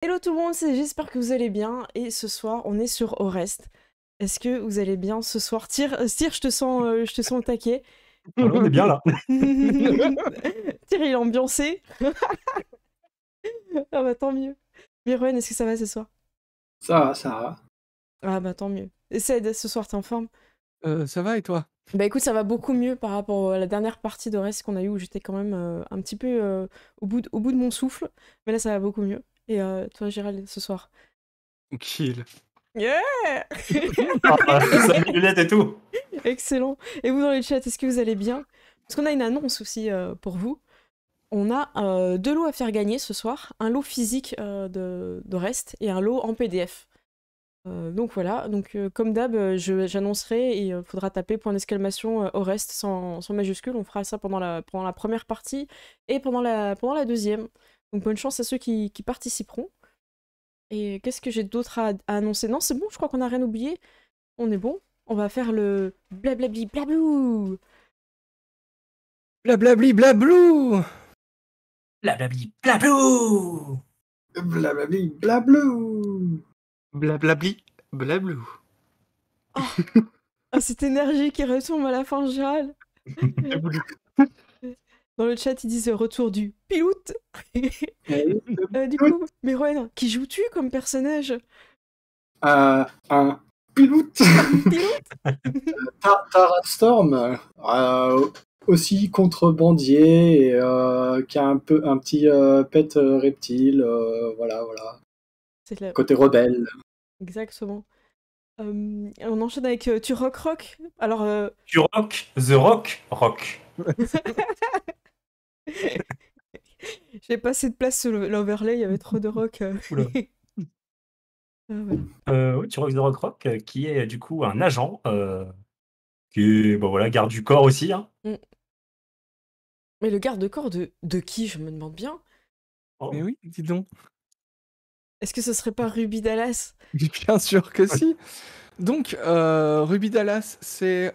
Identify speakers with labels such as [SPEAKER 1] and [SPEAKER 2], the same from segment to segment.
[SPEAKER 1] Hello tout le monde, j'espère que vous allez bien. Et ce soir, on est sur Orest. Est-ce que vous allez bien ce soir? Tyr, je te sens au taquet.
[SPEAKER 2] Ouais, on est bien là.
[SPEAKER 1] Tyr, il est ambiancé. Ah bah tant mieux. Miroen, est-ce que ça va ce soir?
[SPEAKER 3] Ça va, ça va.
[SPEAKER 1] Ah bah tant mieux. Et Ced, ce soir, t'es en forme?
[SPEAKER 4] Ça va et toi?
[SPEAKER 1] Bah écoute, ça va beaucoup mieux par rapport à la dernière partie d'Orest qu'on a eue où j'étais quand même un petit peu au bout de mon souffle. Mais là, ça va beaucoup mieux. Et toi, Gérald, ce soir?
[SPEAKER 4] Tranquille.
[SPEAKER 1] Yeah.
[SPEAKER 2] Sa lunette et tout.
[SPEAKER 1] Excellent. Et vous dans le chat, est-ce que vous allez bien? Parce qu'on a une annonce aussi pour vous. On a deux lots à faire gagner ce soir. Un lot physique de reste et un lot en PDF. Donc voilà, donc comme d'hab, j'annoncerai et il faudra taper point d'exclamation au reste sans majuscule. On fera ça pendant la première partie et pendant la deuxième. Donc bonne chance à ceux qui participeront. Et qu'est-ce que j'ai d'autre à annoncer? Non, c'est bon, je crois qu'on n'a rien oublié. On est bon. On va faire le blablabli blablou.
[SPEAKER 4] Blablabli blablou.
[SPEAKER 2] Blablabli blablou.
[SPEAKER 3] Blablabli blablou.
[SPEAKER 4] Blablabli blablou.
[SPEAKER 1] Oh, ah, cette énergie qui retombe à la fin, Gérald. Dans le chat, ils disent retour du pilote. Du coup, Meroen, qui joues-tu comme personnage?
[SPEAKER 3] Un pilote. Tara Storm, aussi contrebandier et qui a un petit pet reptile, voilà.
[SPEAKER 1] C'est la...
[SPEAKER 3] Côté rebelle.
[SPEAKER 1] Exactement. On enchaîne avec Turok Rock. Alors,
[SPEAKER 2] Tu rock, the rock, rock.
[SPEAKER 1] j'ai pas assez de place sur l'overlay, il y avait trop de rock.
[SPEAKER 2] Oula.
[SPEAKER 1] Voilà.
[SPEAKER 2] Oui, tu rock the rock rock, qui est du coup un agent, qui est, bon voilà, garde du corps aussi. Hein.
[SPEAKER 1] Mais le garde-corps de qui, je me demande bien.
[SPEAKER 2] Oh.
[SPEAKER 4] Mais oui, dis donc.
[SPEAKER 1] Est-ce que ce serait pas Ruby Dallas?
[SPEAKER 4] Bien sûr que si. Donc, Ruby Dallas, c'est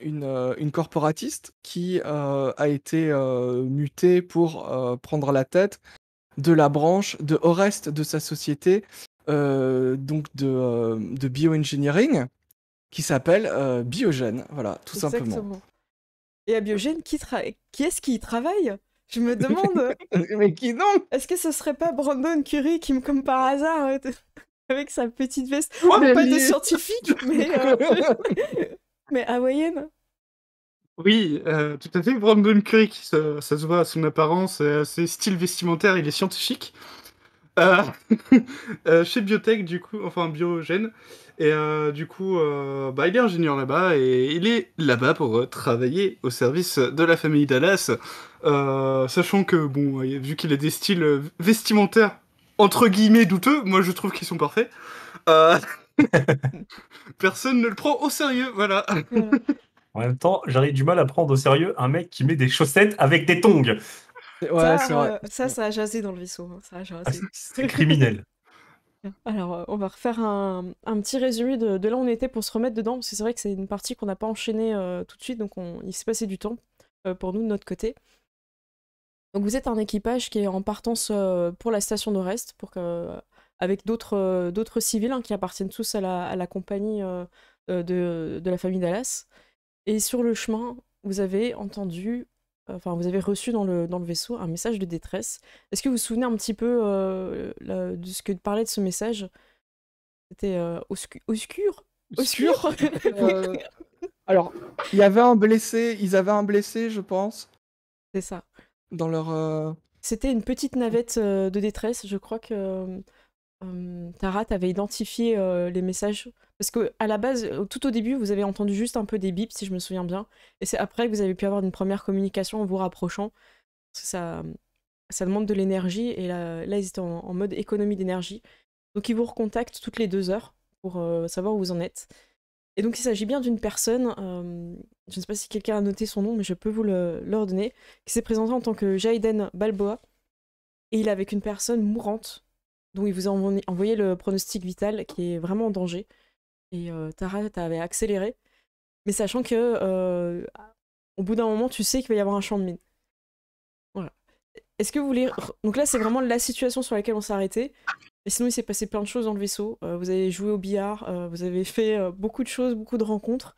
[SPEAKER 4] une corporatiste qui a été mutée pour prendre la tête de la branche de Orest de sa société, donc de bioengineering, qui s'appelle Biogène. Voilà, tout simplement.
[SPEAKER 1] Exactement. Et à Biogène, qui est-ce qui y travaille? Je me demande.
[SPEAKER 4] Mais qui donc?
[SPEAKER 1] Est-ce que ce serait pas Brandon Curry qui, comme par hasard, avec sa petite veste,
[SPEAKER 4] Oh,
[SPEAKER 1] non pas de
[SPEAKER 4] lié.
[SPEAKER 1] scientifique, mais hawaïenne?
[SPEAKER 5] Oui, tout à fait. Brandon Curry, ça se voit à son apparence, à ses styles vestimentaires, il est scientifique. Chez Biotech, du coup, enfin Biogène. Et du coup, il est ingénieur là-bas et il est là-bas pour travailler au service de la famille Dallas. Sachant que, bon, vu qu'il a des styles vestimentaires entre guillemets douteux, moi je trouve qu'ils sont parfaits. Personne ne le prend au sérieux, voilà.
[SPEAKER 1] Voilà.
[SPEAKER 2] En même temps, j'arrive du mal à prendre au sérieux un mec qui met des chaussettes avec des tongs.
[SPEAKER 4] Ouais, c'est vrai.
[SPEAKER 1] Ça a jasé dans le vaisseau. Hein, ça a jasé.
[SPEAKER 2] C'est criminel.
[SPEAKER 1] Alors, on va refaire un petit résumé de là où on était pour se remettre dedans, parce que c'est vrai que c'est une partie qu'on n'a pas enchaînée tout de suite, donc il s'est passé du temps pour nous de notre côté. Donc vous êtes un équipage qui est en partance pour la station de Rest, avec d'autres civils hein, qui appartiennent tous à la compagnie de la famille Dallas. Et sur le chemin, vous avez entendu, vous avez reçu dans le vaisseau un message de détresse. Est-ce que vous vous souvenez un petit peu de ce que parlait de ce message? C'était obscur.
[SPEAKER 4] Alors, il y avait un blessé, ils avaient un blessé, je pense,
[SPEAKER 1] C'est ça.
[SPEAKER 4] dans leur...
[SPEAKER 1] C'était une petite navette de détresse. Je crois que Tara t'avait identifié les messages. Parce que à la base, tout au début, vous avez entendu juste un peu des bips, si je me souviens bien. Et c'est après que vous avez pu avoir une première communication en vous rapprochant. Parce que ça demande de l'énergie. Et là ils étaient en mode économie d'énergie. Donc ils vous recontactent toutes les 2 heures pour savoir où vous en êtes. Et donc il s'agit bien d'une personne, je ne sais pas si quelqu'un a noté son nom, mais je peux vous le donner, qui s'est présenté en tant que Jaiden Balboa. Et il est avec une personne mourante, dont il vous a envoyé le pronostic vital, qui est vraiment en danger. Et Tara t'avait accéléré, mais sachant que au bout d'un moment, tu sais qu'il va y avoir un champ de mine. Voilà. Est-ce que vous voulez... Donc là, c'est vraiment la situation sur laquelle on s'est arrêté. Et sinon, il s'est passé plein de choses dans le vaisseau. Vous avez joué au billard, vous avez fait beaucoup de choses, beaucoup de rencontres.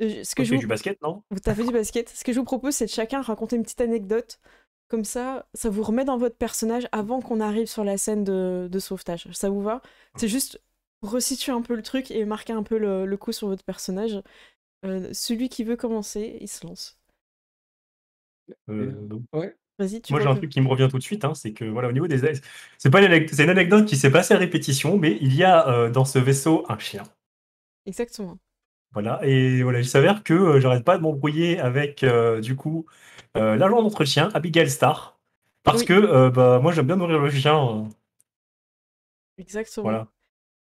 [SPEAKER 1] Ce que
[SPEAKER 2] On
[SPEAKER 1] je
[SPEAKER 2] fait
[SPEAKER 1] vous...
[SPEAKER 2] du basket, non?
[SPEAKER 1] Vous avez fait du basket. Ce que je vous propose, c'est de chacun raconter une petite anecdote. Comme ça vous remet dans votre personnage avant qu'on arrive sur la scène de sauvetage. Ça vous va? C'est juste pour resituer un peu le truc et marquer un peu le coup sur votre personnage. Celui qui veut commencer, il se lance.
[SPEAKER 2] Donc,
[SPEAKER 4] Ouais.
[SPEAKER 1] Vas-y, tu
[SPEAKER 2] moi, j'ai
[SPEAKER 1] vas
[SPEAKER 2] un
[SPEAKER 1] te...
[SPEAKER 2] truc qui me revient tout de suite, hein, c'est que voilà, au niveau des c'est pas c'est une anecdote qui s'est passée à répétition, mais il y a dans ce vaisseau un chien.
[SPEAKER 1] Exactement.
[SPEAKER 2] Voilà, et voilà, il s'avère que j'arrête pas de m'embrouiller avec du coup l'agent d'entretien, Abigail Starr, parce
[SPEAKER 1] Oui,
[SPEAKER 2] que bah, moi j'aime bien nourrir le chien.
[SPEAKER 1] exactement.
[SPEAKER 2] Voilà.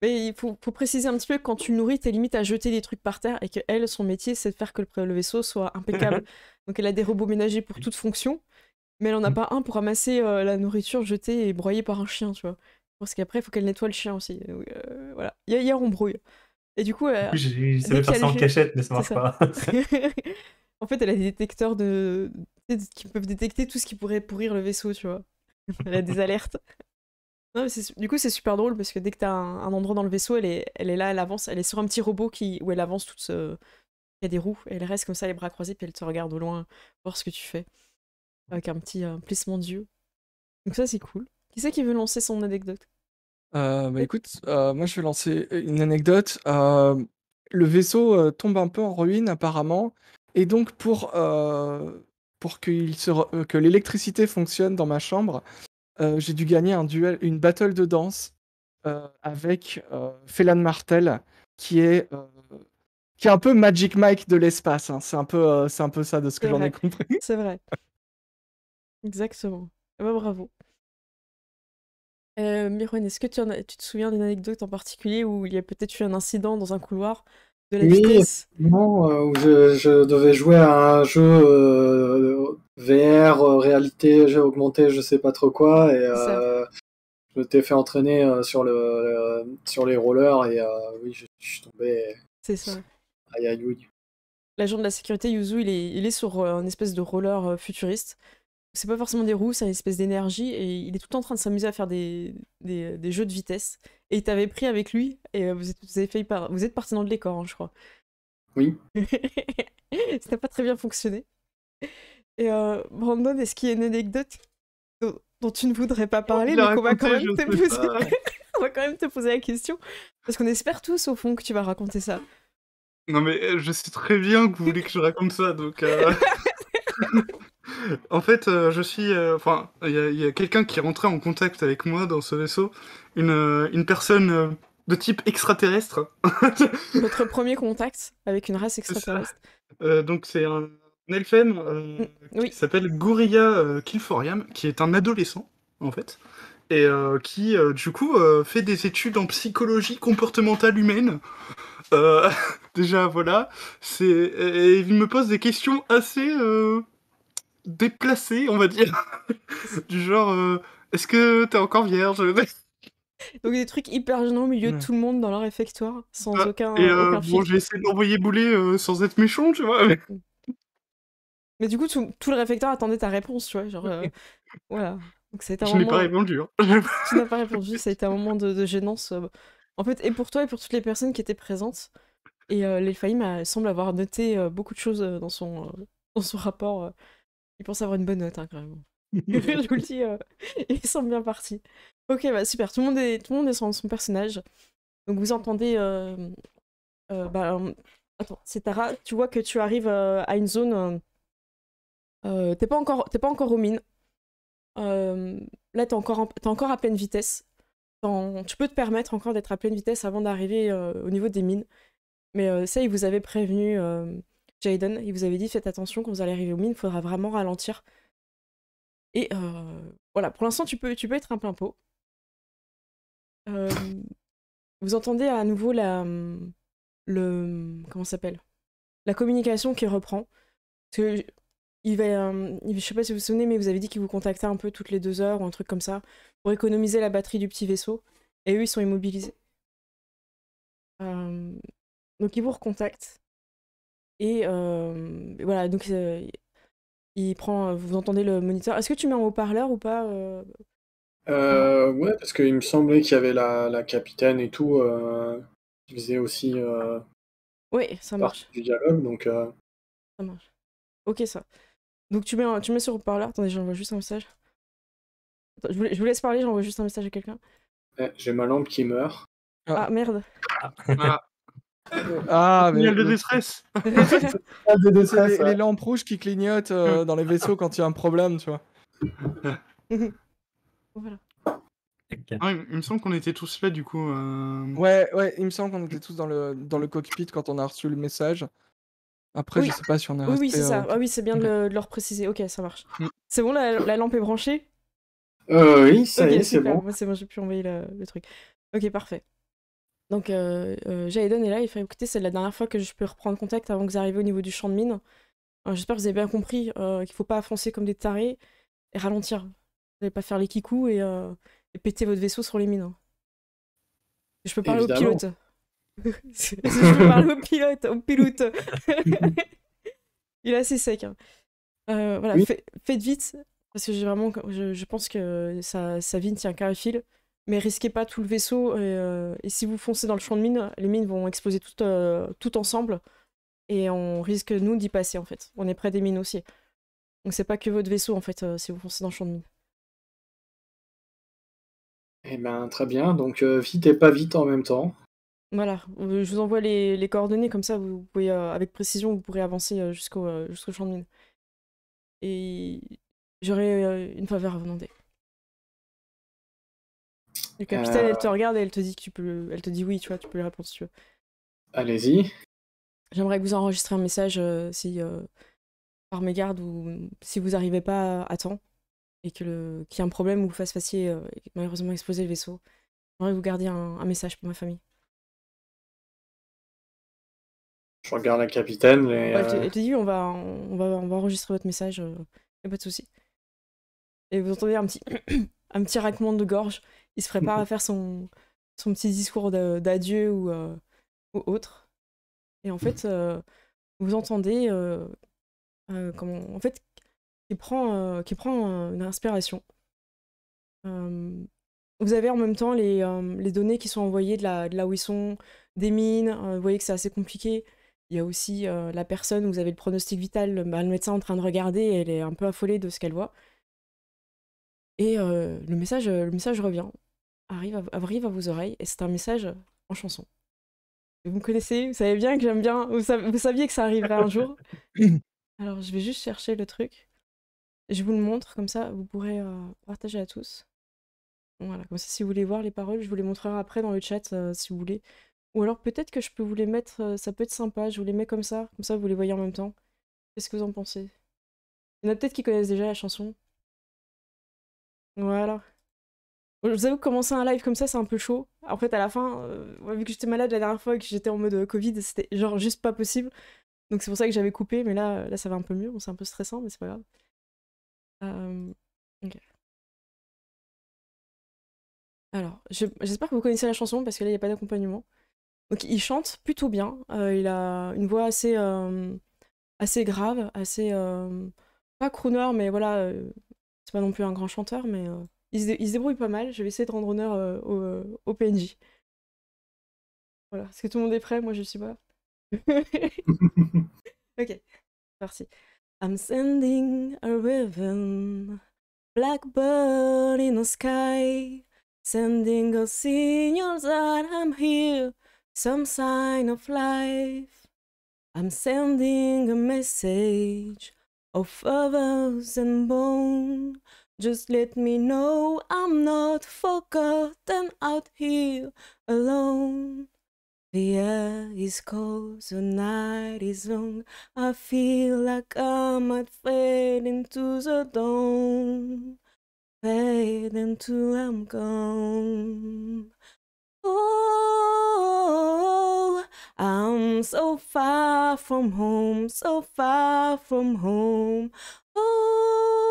[SPEAKER 1] Mais il faut préciser un petit peu que quand tu le nourris, t'es limite à jeter des trucs par terre et que elle, son métier, c'est de faire que le vaisseau soit impeccable. Donc elle a des robots ménagers pour toute fonction, mais elle en a pas un pour ramasser la nourriture jetée et broyée par un chien, tu vois. Parce qu'après, il faut qu'elle nettoie le chien aussi. Donc, voilà, il y a embrouille. Et du coup,
[SPEAKER 2] Du coup, j'essaie
[SPEAKER 1] dès
[SPEAKER 2] de
[SPEAKER 1] qu'il y
[SPEAKER 2] faire
[SPEAKER 1] a
[SPEAKER 2] ça
[SPEAKER 1] le
[SPEAKER 2] en
[SPEAKER 1] chien,
[SPEAKER 2] cachette, mais ça
[SPEAKER 1] c'est
[SPEAKER 2] marche
[SPEAKER 1] ça.
[SPEAKER 2] pas.
[SPEAKER 1] En fait, elle a des détecteurs qui peuvent détecter tout ce qui pourrait pourrir le vaisseau, tu vois. Elle a des alertes. Non, mais du coup, c'est super drôle parce que dès que t'as un endroit dans le vaisseau, elle est là, elle avance, elle est sur un petit robot où elle avance il y a des roues, et elle reste comme ça, les bras croisés, puis elle te regarde au loin, voir ce que tu fais, avec un petit plissement d'yeux. Donc ça, c'est cool. Qui c'est qui veut lancer son anecdote?
[SPEAKER 4] Bah écoute, moi je vais lancer une anecdote. Le vaisseau tombe un peu en ruine apparemment, et donc pour que l'électricité fonctionne dans ma chambre, j'ai dû gagner une battle de danse avec Phelan Martel, qui est, euh, qui est un peu Magic Mike de l'espace, hein. C'est un peu ça de ce que
[SPEAKER 1] C'est
[SPEAKER 4] j'en ai
[SPEAKER 1] vrai,
[SPEAKER 4] compris.
[SPEAKER 1] c'est vrai. Exactement. Eh ben, bravo. Mirwen, est-ce que tu te souviens d'une anecdote en particulier où il y a peut-être eu un incident dans un couloir, de la
[SPEAKER 3] Oui,
[SPEAKER 1] vitesse?
[SPEAKER 3] effectivement, où je devais jouer à un jeu VR, réalité, jeu augmenté, je sais pas trop quoi, et
[SPEAKER 1] C'est ça,
[SPEAKER 3] je m'étais fait entraîner sur les rollers, et oui, je suis tombé,
[SPEAKER 1] c'est ça.
[SPEAKER 3] aïe aïe aïe.
[SPEAKER 1] L'agent de la sécurité, Yuzu, il est sur un espèce de roller futuriste. C'est pas forcément des roues, c'est une espèce d'énergie, et il est tout le temps en train de s'amuser à faire des jeux de vitesse. Et il t'avait pris avec lui, et vous êtes parti dans le décor, hein, je crois.
[SPEAKER 3] Oui.
[SPEAKER 1] Ça n'a pas très bien fonctionné. Et Brandon, est-ce qu'il y a une anecdote dont tu ne voudrais pas parler,
[SPEAKER 5] Il a
[SPEAKER 1] mais qu'on va quand
[SPEAKER 5] raconté,
[SPEAKER 1] même
[SPEAKER 5] je
[SPEAKER 1] te
[SPEAKER 5] sais
[SPEAKER 1] poser...
[SPEAKER 5] pas.
[SPEAKER 1] On va quand même te poser la question. Parce qu'on espère tous, au fond, que tu vas raconter ça.
[SPEAKER 5] Non mais je sais très bien que vous voulez que je raconte ça, donc en fait, je suis, enfin, il y a quelqu'un qui est rentré en contact avec moi dans ce vaisseau, une personne de type extraterrestre.
[SPEAKER 1] Votre premier contact avec une race
[SPEAKER 5] C'est ça.
[SPEAKER 1] extraterrestre.
[SPEAKER 5] Donc c'est un elfem
[SPEAKER 1] Mm,
[SPEAKER 5] qui
[SPEAKER 1] oui,
[SPEAKER 5] s'appelle Gorilla Kilforiam, qui est un adolescent en fait, et qui du coup fait des études en psychologie comportementale humaine. Euh, déjà voilà, et il me pose des questions assez déplacées, on va dire, du genre est-ce que t'es encore vierge?
[SPEAKER 1] donc des trucs hyper gênants au milieu de
[SPEAKER 4] Ouais.
[SPEAKER 1] tout le monde dans leur réfectoire, sans
[SPEAKER 5] Et
[SPEAKER 1] aucun
[SPEAKER 5] bon,
[SPEAKER 1] filtre.
[SPEAKER 5] j'ai essayé de l'envoyer bouler sans être méchant, tu vois.
[SPEAKER 1] Mais du coup, tout le réfectoire attendait ta réponse, tu vois. Genre, voilà. Donc ça a été un
[SPEAKER 5] Je n'ai pas
[SPEAKER 1] moment.
[SPEAKER 5] répondu, hein.
[SPEAKER 1] Tu n'as pas répondu, ça a été un moment de gênance. En fait, et pour toi et pour toutes les personnes qui étaient présentes. Et l'Elfaïm semble avoir noté beaucoup de choses dans son rapport. Il pense avoir une bonne note, hein, quand même. Je vous le dis, il semble bien parti. Ok, bah super, tout le monde est sur son personnage. Donc vous entendez... attends, c'est Tara, tu vois que tu arrives à une zone... t'es pas encore aux mines. Là, t'es encore à pleine vitesse. Tu peux te permettre encore d'être à pleine vitesse avant d'arriver au niveau des mines. Mais ça, il vous avait prévenu, Jaden, il vous avait dit faites attention quand vous allez arriver aux mines, il faudra vraiment ralentir. Et voilà, pour l'instant, tu peux être un plein pot. Euh, Vous entendez à nouveau comment ça s'appelle? La communication qui reprend. Parce que je sais pas si vous vous souvenez, mais vous avez dit qu'il vous contactait un peu toutes les 2 heures ou un truc comme ça pour économiser la batterie du petit vaisseau. Et eux, ils sont immobilisés. Euh, donc ils vous recontactent. Et voilà, donc Vous entendez le moniteur. Est-ce que tu mets en haut-parleur ou pas
[SPEAKER 3] Ouais, parce qu'il me semblait qu'il y avait la capitaine et tout qui faisait aussi
[SPEAKER 1] Oui, ça marche.
[SPEAKER 3] partie du dialogue, donc
[SPEAKER 1] Ça marche. Ok, ça. Donc tu mets sur haut-parleur. Attendez, j'envoie juste un message. Attends, je vous laisse parler, j'envoie juste un message à quelqu'un.
[SPEAKER 3] j'ai ma lampe qui meurt.
[SPEAKER 1] Ah, merde.
[SPEAKER 5] Voilà.
[SPEAKER 4] Ah, mais
[SPEAKER 5] Signal de détresse.
[SPEAKER 4] c'est les lampes rouges qui clignotent dans les vaisseaux quand il y a un problème, tu vois.
[SPEAKER 1] Voilà.
[SPEAKER 5] Ah, il me semble qu'on était tous là, du coup.
[SPEAKER 4] Ouais, il me semble qu'on était tous dans le cockpit quand on a reçu le message. Après,
[SPEAKER 1] Oui.
[SPEAKER 4] je sais pas si on est
[SPEAKER 1] Oui,
[SPEAKER 4] resté...
[SPEAKER 1] c'est ça. Ah oui, c'est bien de leur préciser. Ok, ça marche.
[SPEAKER 5] Mm.
[SPEAKER 1] C'est bon, la lampe est branchée?
[SPEAKER 3] Oui, ça y
[SPEAKER 1] Ok,
[SPEAKER 3] est, c'est
[SPEAKER 1] super.
[SPEAKER 3] bon.
[SPEAKER 1] Moi, c'est bon, j'ai pu envoyer le truc. Ok, parfait. Donc, Jaeden est là. Il fait écouter, c'est la dernière fois que je peux reprendre contact avant que vous arriviez au niveau du champ de mine. J'espère que vous avez bien compris qu'il faut pas foncer comme des tarés et ralentir. Vous n'allez pas faire les kikous et péter votre vaisseau sur les mines. Hein. Je peux parler
[SPEAKER 3] Évidemment.
[SPEAKER 1] au pilote. Je peux parler au pilote. Il est assez sec. Hein. Voilà,
[SPEAKER 3] Oui.
[SPEAKER 1] faites vite, parce que je pense que sa vie ne tient qu'à un fil. Mais risquez pas tout le vaisseau, et si vous foncez dans le champ de mine, les mines vont exploser toutes ensemble, et on risque, nous, d'y passer, en fait. On est près des mines aussi. Donc c'est pas que votre vaisseau, en fait, si vous foncez dans le champ de mine.
[SPEAKER 3] Eh ben, très bien, donc vite et pas vite en même temps.
[SPEAKER 1] Voilà, je vous envoie les coordonnées, comme ça, vous pouvez, avec précision, vous pourrez avancer jusqu'au champ de mine. Et j'aurai une faveur à vous demander. Le capitaine, elle te regarde et elle te dit elle te dit oui, tu vois, tu peux lui répondre si tu veux.
[SPEAKER 3] Allez-y.
[SPEAKER 1] J'aimerais que vous enregistrez un message si par mégarde ou si vous n'arrivez pas à temps et qu'il y a un problème ou vous fassiez malheureusement exploser le vaisseau. J'aimerais que vous gardiez un message pour ma famille.
[SPEAKER 3] Je regarde la capitaine et
[SPEAKER 1] Elle te dit oui, on va enregistrer votre message, y a pas de souci. Et vous entendez un petit un petit raclement de gorge. Il se prépare à faire son petit discours d'adieu ou autre. Et en fait, vous entendez en fait, qui prend une inspiration. Vous avez en même temps les données qui sont envoyées de là où ils sont, des mines. Vous voyez que c'est assez compliqué. Il y a aussi la personne, vous avez le pronostic vital, le médecin en train de regarder, et elle est un peu affolée de ce qu'elle voit. Et le message revient, arrive à vos oreilles, et c'est un message en chanson. Vous me connaissez, vous savez bien que j'aime bien, vous saviez que ça arriverait un jour. Alors je vais juste chercher le truc. Je vous le montre, comme ça vous pourrez partager à tous. Voilà, comme ça si vous voulez voir les paroles, je vous les montrerai après dans le chat si vous voulez. Ou alors peut-être que je peux vous les mettre, ça peut être sympa, je vous les mets comme ça vous les voyez en même temps. Qu'est-ce que vous en pensez? Il y en a peut-être qui connaissent déjà la chanson. Voilà. Je vous avoue que commencer un live comme ça, c'est un peu chaud. En fait, à la fin, vu que j'étais malade la dernière fois et que j'étais en mode Covid, c'était genre juste pas possible. Donc c'est pour ça que j'avais coupé, mais là ça va un peu mieux. Bon, c'est un peu stressant, mais c'est pas grave. Ok. Alors, j'espère que vous connaissez la chanson parce que là, il n'y a pas d'accompagnement. Donc, il chante plutôt bien. Il a une voix assez grave, assez. Pas crooner, mais voilà. C'est pas non plus un grand chanteur, mais il se débrouille pas mal. Je vais essayer de rendre honneur au PNJ. Voilà. Est-ce que tout le monde est prêt? Moi, je suis pas. Ok, parti. I'm sending a raven, blackbird in the sky, sending a signal that I'm here, some sign of life. I'm sending a message of feathers and bone. Just let me know I'm not forgotten out here alone. The air is cold, the night is long. I feel like I might fade into the dawn, fade until I'm gone. Oh, I'm so far from home, so far from home. Oh,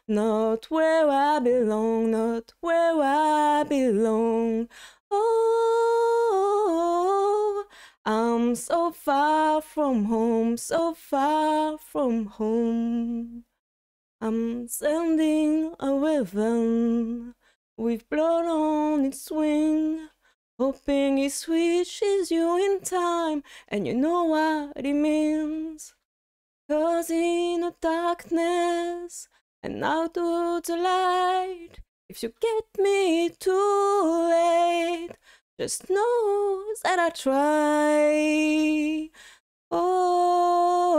[SPEAKER 1] not where I belong, not where I belong. Oh, I'm I'm so far from home, so far from home. I'm sending a ribbon with blood on its wing, hoping it switches you in time, and you know what it means. 'Cause in the darkness and out to the light, if you get me too late, just know that I try. Oh,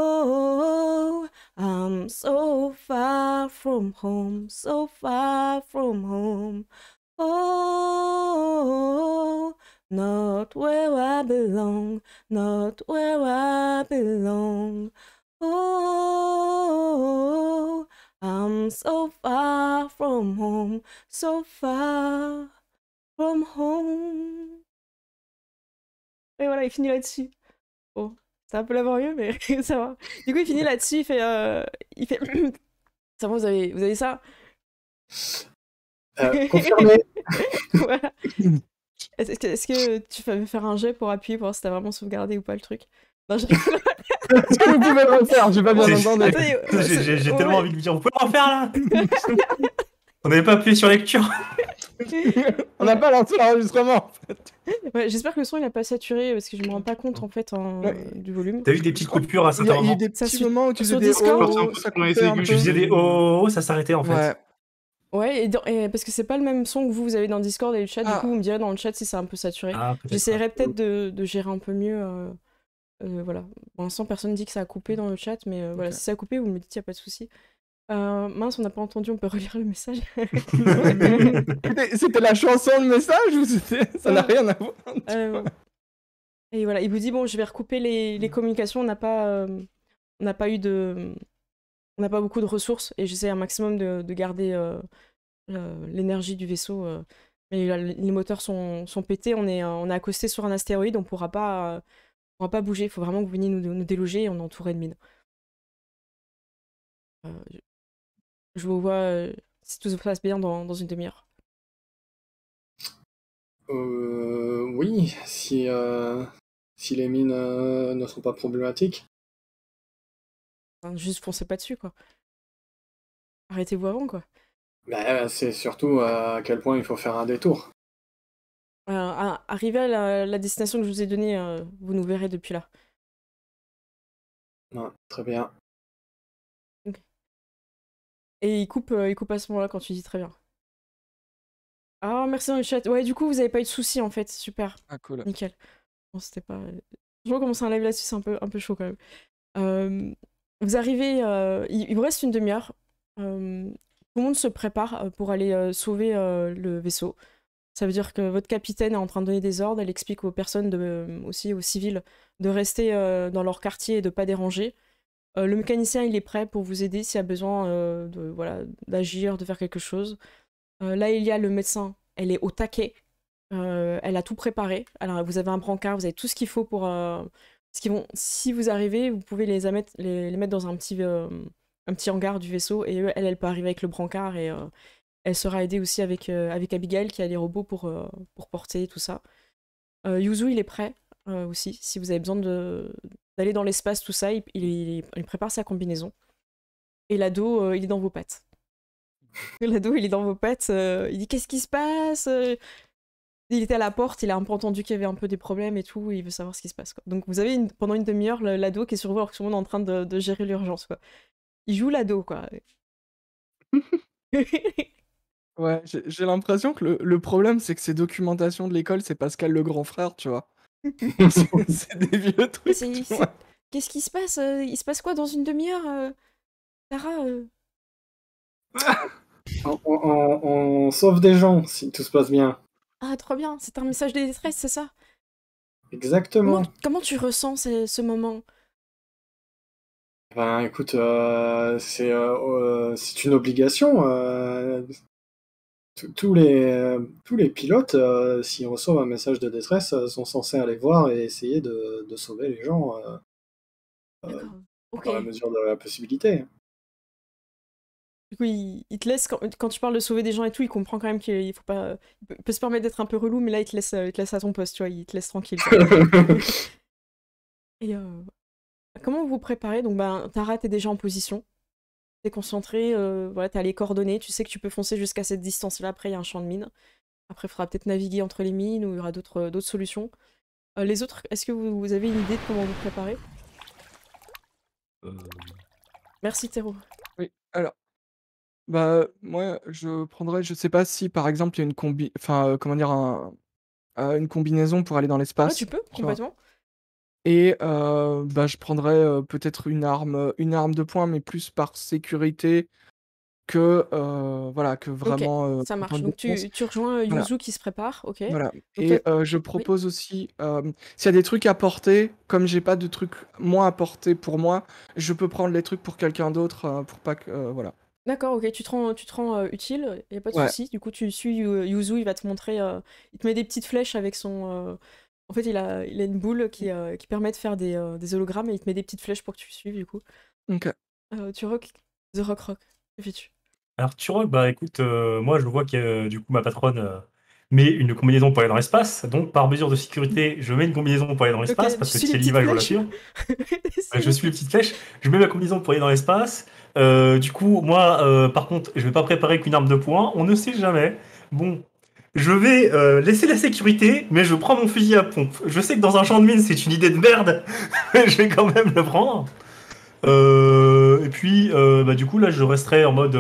[SPEAKER 1] I'm so far from home, so far from home. Oh, not where I belong, not where I belong. Oh, I'm so far from home, so far from home. Et voilà, il finit là-dessus. Bon, c'est un peu laborieux, mais ça va. Du coup, il finit là-dessus, il fait... Ça va, vous avez ça?
[SPEAKER 3] Confirmé.
[SPEAKER 1] Voilà. Est-ce que tu vas faire un jet pour appuyer pour voir si t'as vraiment sauvegardé ou pas le truc? Non,
[SPEAKER 4] Est-ce que vous pouvez le refaire? J'ai pas bien entendu.
[SPEAKER 1] Attendez,
[SPEAKER 2] J'ai tellement envie de lui dire, vous pouvez le refaire là. On n'avait pas appuyé sur lecture.
[SPEAKER 4] On n'a pas lancé l'enregistrement.
[SPEAKER 1] Ouais, j'espère que le son il a pas saturé parce que je me rends pas compte en fait du volume.
[SPEAKER 2] T'as eu des petites coupures à
[SPEAKER 4] Il y
[SPEAKER 2] certains
[SPEAKER 4] a eu
[SPEAKER 2] moments.
[SPEAKER 4] des
[SPEAKER 1] Ça
[SPEAKER 4] petits
[SPEAKER 1] suit-
[SPEAKER 4] moments où tu
[SPEAKER 1] sur
[SPEAKER 4] faisais des
[SPEAKER 1] Discord,
[SPEAKER 4] oh, ça coupait un peu.
[SPEAKER 2] Tu disais des oh, ça s'arrêtait en fait.
[SPEAKER 4] Ouais.
[SPEAKER 1] Ouais, et parce que c'est pas le même son que vous avez dans Discord et le chat, du
[SPEAKER 4] Ah.
[SPEAKER 1] coup vous me direz dans le chat si c'est un peu saturé.
[SPEAKER 2] Ah, peut-être
[SPEAKER 1] J'essaierai
[SPEAKER 2] pas.
[SPEAKER 1] peut-être de gérer un peu mieux. Voilà. Pour l'instant, personne dit que ça a coupé dans le chat, mais voilà,
[SPEAKER 4] Ok.
[SPEAKER 1] si ça a coupé, vous me dites, y a pas de souci. Mince, on n'a pas entendu, on peut relire le message.
[SPEAKER 4] C'était la chanson, le message ou ça n'a rien à voir?
[SPEAKER 1] Et voilà, il vous dit bon, je vais recouper les communications. On n'a pas eu de, on n'a pas beaucoup de ressources et j'essaie un maximum de garder l'énergie du vaisseau. Mais là, les moteurs sont pétés. On est accosté sur un astéroïde. On pourra pas bouger. Il faut vraiment que vous veniez nous déloger. Et on est entouré de mines. Je vous vois si tout se passe bien dans une demi-heure.
[SPEAKER 3] Oui, si les mines ne sont pas problématiques.
[SPEAKER 1] Enfin, juste foncez pas dessus, quoi. Arrêtez-vous avant, quoi.
[SPEAKER 3] Bah, c'est surtout à quel point il faut faire un détour.
[SPEAKER 1] Arrivé à la destination que je vous ai donnée, vous nous verrez depuis là.
[SPEAKER 3] Ouais, très bien.
[SPEAKER 1] Et il coupe à ce moment-là quand tu dis très bien. Ah, merci dans le chat. Ouais, du coup, vous avez pas eu de soucis en fait. Super.
[SPEAKER 4] Ah, cool.
[SPEAKER 1] Nickel. Bon, c'était pas. Je vois commencer un live là-dessus, c'est un peu chaud quand même. Vous arrivez. Il vous reste une demi-heure. Tout le monde se prépare pour aller sauver le vaisseau. Ça veut dire que votre capitaine est en train de donner des ordres. Elle explique aux personnes, aussi aux civils, de rester dans leur quartier et de pas déranger. Le mécanicien, il est prêt pour vous aider s'il y a besoin d'agir, de faire quelque chose. Là, il y a le médecin. Elle est au taquet. Elle a tout préparé. Alors, vous avez un brancard, vous avez tout ce qu'il faut pour... si vous arrivez, vous pouvez les mettre dans un petit hangar du vaisseau. Et elle peut arriver avec le brancard et elle sera aidée aussi avec Abigail qui a les robots pour porter tout ça. Yuzu, il est prêt aussi. Si vous avez besoin d'aller dans l'espace, tout ça, il prépare sa combinaison. Et l'ado, il est dans vos pattes. L'ado, il est dans vos pattes. Il dit qu'est-ce qui se passe? Il était à la porte, il a un peu entendu qu'il y avait un peu des problèmes et tout, et il veut savoir ce qui se passe, quoi. Donc vous avez pendant une demi-heure l'ado qui est sur vous alors que tout le monde est en train de gérer l'urgence, quoi. Il joue l'ado, quoi.
[SPEAKER 4] Ouais, j'ai l'impression que le problème, c'est que ces documentations de l'école, c'est Pascal le grand frère, tu vois. C'est des vieux trucs. tu vois.
[SPEAKER 1] Qu'est-ce qui se passe? Il se passe quoi dans une demi-heure, Sarah?
[SPEAKER 3] On sauve des gens si tout se passe bien.
[SPEAKER 1] Ah, trop bien, c'est un message de détresse, c'est ça?
[SPEAKER 3] Exactement.
[SPEAKER 1] Comment tu ressens ce moment?
[SPEAKER 3] Ben écoute, c'est une obligation. Tous les pilotes, s'ils reçoivent un message de détresse, sont censés aller voir et essayer de sauver les gens
[SPEAKER 1] D'accord. Ok.
[SPEAKER 3] dans la mesure de la possibilité.
[SPEAKER 1] Du coup, il te laisse, quand tu parles de sauver des gens et tout, il comprend quand même qu'il faut pas. Il peut se permettre d'être un peu relou, mais là, il te laisse à ton poste, tu vois, il te laisse tranquille. Quoi. Et comment vous vous préparez? Donc, Tara, t'es déjà en position. T'es concentré, voilà, t'as les coordonnées. Tu sais que tu peux foncer jusqu'à cette distance-là. Après, il y a un champ de mine. Après, il faudra peut-être naviguer entre les mines ou il y aura d'autres solutions. Les autres, est-ce que vous avez une idée de comment vous préparer?
[SPEAKER 2] Euh,
[SPEAKER 1] Merci, Théro.
[SPEAKER 4] Oui, alors, moi, je prendrais, je sais pas si par exemple il y a comment dire, une combinaison pour aller dans
[SPEAKER 1] Ouais, tu
[SPEAKER 4] l'espace,
[SPEAKER 1] peux,
[SPEAKER 4] tu vois.
[SPEAKER 1] complètement.
[SPEAKER 4] Et je prendrais peut-être une arme de poing, mais plus par sécurité que voilà, que
[SPEAKER 1] Ok,
[SPEAKER 4] vraiment
[SPEAKER 1] ça
[SPEAKER 4] en point
[SPEAKER 1] marche.
[SPEAKER 4] de
[SPEAKER 1] Donc,
[SPEAKER 4] défense.
[SPEAKER 1] tu rejoins
[SPEAKER 4] Voilà,
[SPEAKER 1] Yuzu qui se prépare, ok.
[SPEAKER 4] voilà.
[SPEAKER 1] Donc, toi,
[SPEAKER 4] Et je
[SPEAKER 1] oui.
[SPEAKER 4] propose aussi, s'il y a des trucs à porter, comme j'ai pas de trucs moi à porter pour moi, je peux prendre les trucs pour quelqu'un d'autre pour pas que voilà.
[SPEAKER 1] D'accord, ok, tu te rends utile, y a pas de
[SPEAKER 4] Ouais.
[SPEAKER 1] souci. Du coup, tu suis Yuzu, il va te montrer, il te met des petites flèches avec son. En fait, il a une boule qui permet de faire des hologrammes et il te met des petites flèches pour que tu suives, du coup.
[SPEAKER 4] Ok.
[SPEAKER 1] Tu rock The Rock. Que fais-tu?
[SPEAKER 2] Alors, Turok, bah écoute, moi je vois que du coup ma patronne met une combinaison pour aller dans l'espace. Donc, par mesure de sécurité, je mets une combinaison pour aller dans
[SPEAKER 1] Ok,
[SPEAKER 2] l'espace
[SPEAKER 1] tu
[SPEAKER 2] parce que
[SPEAKER 1] suis
[SPEAKER 2] si
[SPEAKER 1] les
[SPEAKER 2] elle y
[SPEAKER 1] petites
[SPEAKER 2] va, je
[SPEAKER 1] flèches.
[SPEAKER 2] l'assure. Je suis les petites flèches, je mets ma combinaison pour aller dans l'espace. Du coup, moi, par contre, je vais pas préparer qu'une arme de poing. On ne sait jamais. Bon, je vais laisser la sécurité, mais je prends mon fusil à pompe. Je sais que dans un champ de mine, c'est une idée de merde, mais je vais quand même le prendre. Et puis, du coup, là, je resterai en mode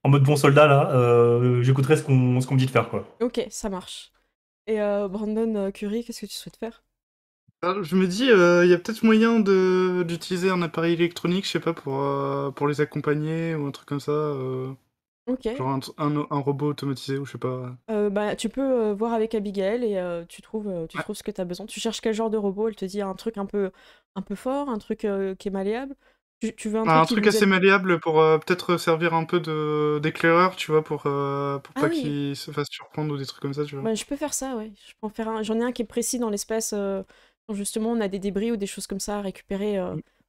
[SPEAKER 2] bon soldat, là. J'écouterai ce qu'on me dit de faire, quoi.
[SPEAKER 1] Ok, ça marche. Et Brandon Curry, qu'est-ce que tu souhaites faire?
[SPEAKER 5] Alors, je me dis, il y a peut-être moyen d'utiliser un appareil électronique, je sais pas, pour les accompagner ou un truc comme ça.
[SPEAKER 1] Ok.
[SPEAKER 5] Genre un robot automatisé ou je sais pas.
[SPEAKER 1] Tu peux voir avec Abigail et tu
[SPEAKER 5] Ouais.
[SPEAKER 1] trouves ce que tu as besoin. Tu cherches quel genre de robot? Elle te dit un truc un peu fort, un truc qui est malléable. Tu veux un truc
[SPEAKER 5] Un
[SPEAKER 1] qui
[SPEAKER 5] truc
[SPEAKER 1] vous
[SPEAKER 5] assez
[SPEAKER 1] aide.
[SPEAKER 5] malléable pour peut-être servir un peu d'éclaireur, tu vois, pour
[SPEAKER 1] Ah
[SPEAKER 5] pas
[SPEAKER 1] oui,
[SPEAKER 5] qu'il se fasse surprendre ou des trucs comme ça, tu vois.
[SPEAKER 1] je peux faire ça, ouais. Je peux en faire un. J'en ai un qui est précis dans l'espace. Quand justement on a des débris ou des choses comme ça à récupérer.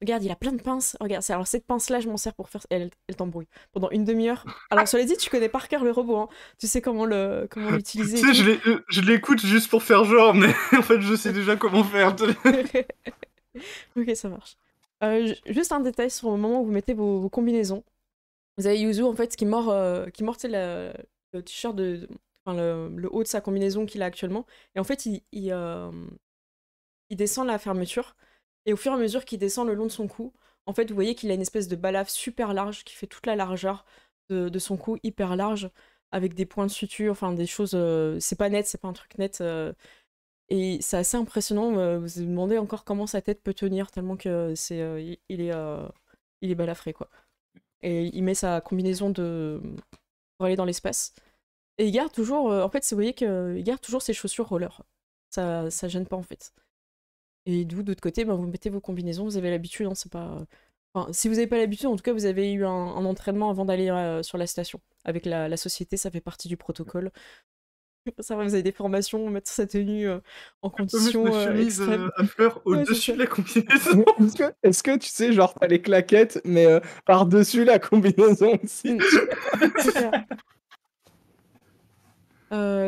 [SPEAKER 1] Regarde, il a plein de pinces. Regarde, alors cette pince-là, je m'en sers pour faire. Elle t'embrouille pendant une demi-heure. Alors, cela dit, tu connais par cœur le robot, hein. Tu sais comment
[SPEAKER 5] Tu
[SPEAKER 1] l'utiliser et
[SPEAKER 5] sais,
[SPEAKER 1] tout.
[SPEAKER 5] je l'écoute juste pour faire genre, mais en fait, je sais déjà comment faire.
[SPEAKER 1] Ok, ça marche. Juste un détail sur le moment où vous mettez vos combinaisons. Vous avez Yuzu en fait qui mord tu sais, le t-shirt enfin, le haut de sa combinaison qu'il a actuellement. Et en fait, il descend la fermeture. Et au fur et à mesure qu'il descend le long de son cou, en fait, vous voyez qu'il a une espèce de balafre super large qui fait toute la largeur de son cou, hyper large, avec des points de suture, enfin des choses. C'est pas net, c'est pas un truc net. Et c'est assez impressionnant. Vous vous demandez encore comment sa tête peut tenir, tellement que il est balafré, quoi. Et il met sa combinaison pour aller dans l'espace. Et il garde toujours, en fait, vous voyez qu'il garde toujours ses chaussures roller. Ça gêne pas, en fait. Et vous, d'autre côté, vous mettez vos combinaisons, vous avez l'habitude, hein, c'est pas. Enfin, si vous n'avez pas l'habitude, en tout cas, vous avez eu un entraînement avant d'aller sur la station. Avec la société, ça fait partie du protocole. Ça va, vous avez des formations, mettre sa tenue en
[SPEAKER 5] Je peux mettre ma
[SPEAKER 1] conditions
[SPEAKER 5] chemise
[SPEAKER 1] extrêmes.
[SPEAKER 5] à fleurs
[SPEAKER 1] Ouais, c'est
[SPEAKER 5] au-dessus
[SPEAKER 1] ça.
[SPEAKER 5] de la combinaison.
[SPEAKER 4] Est-ce que tu sais, genre, t'as les claquettes, mais par-dessus la combinaison aussi?
[SPEAKER 1] C'est clair.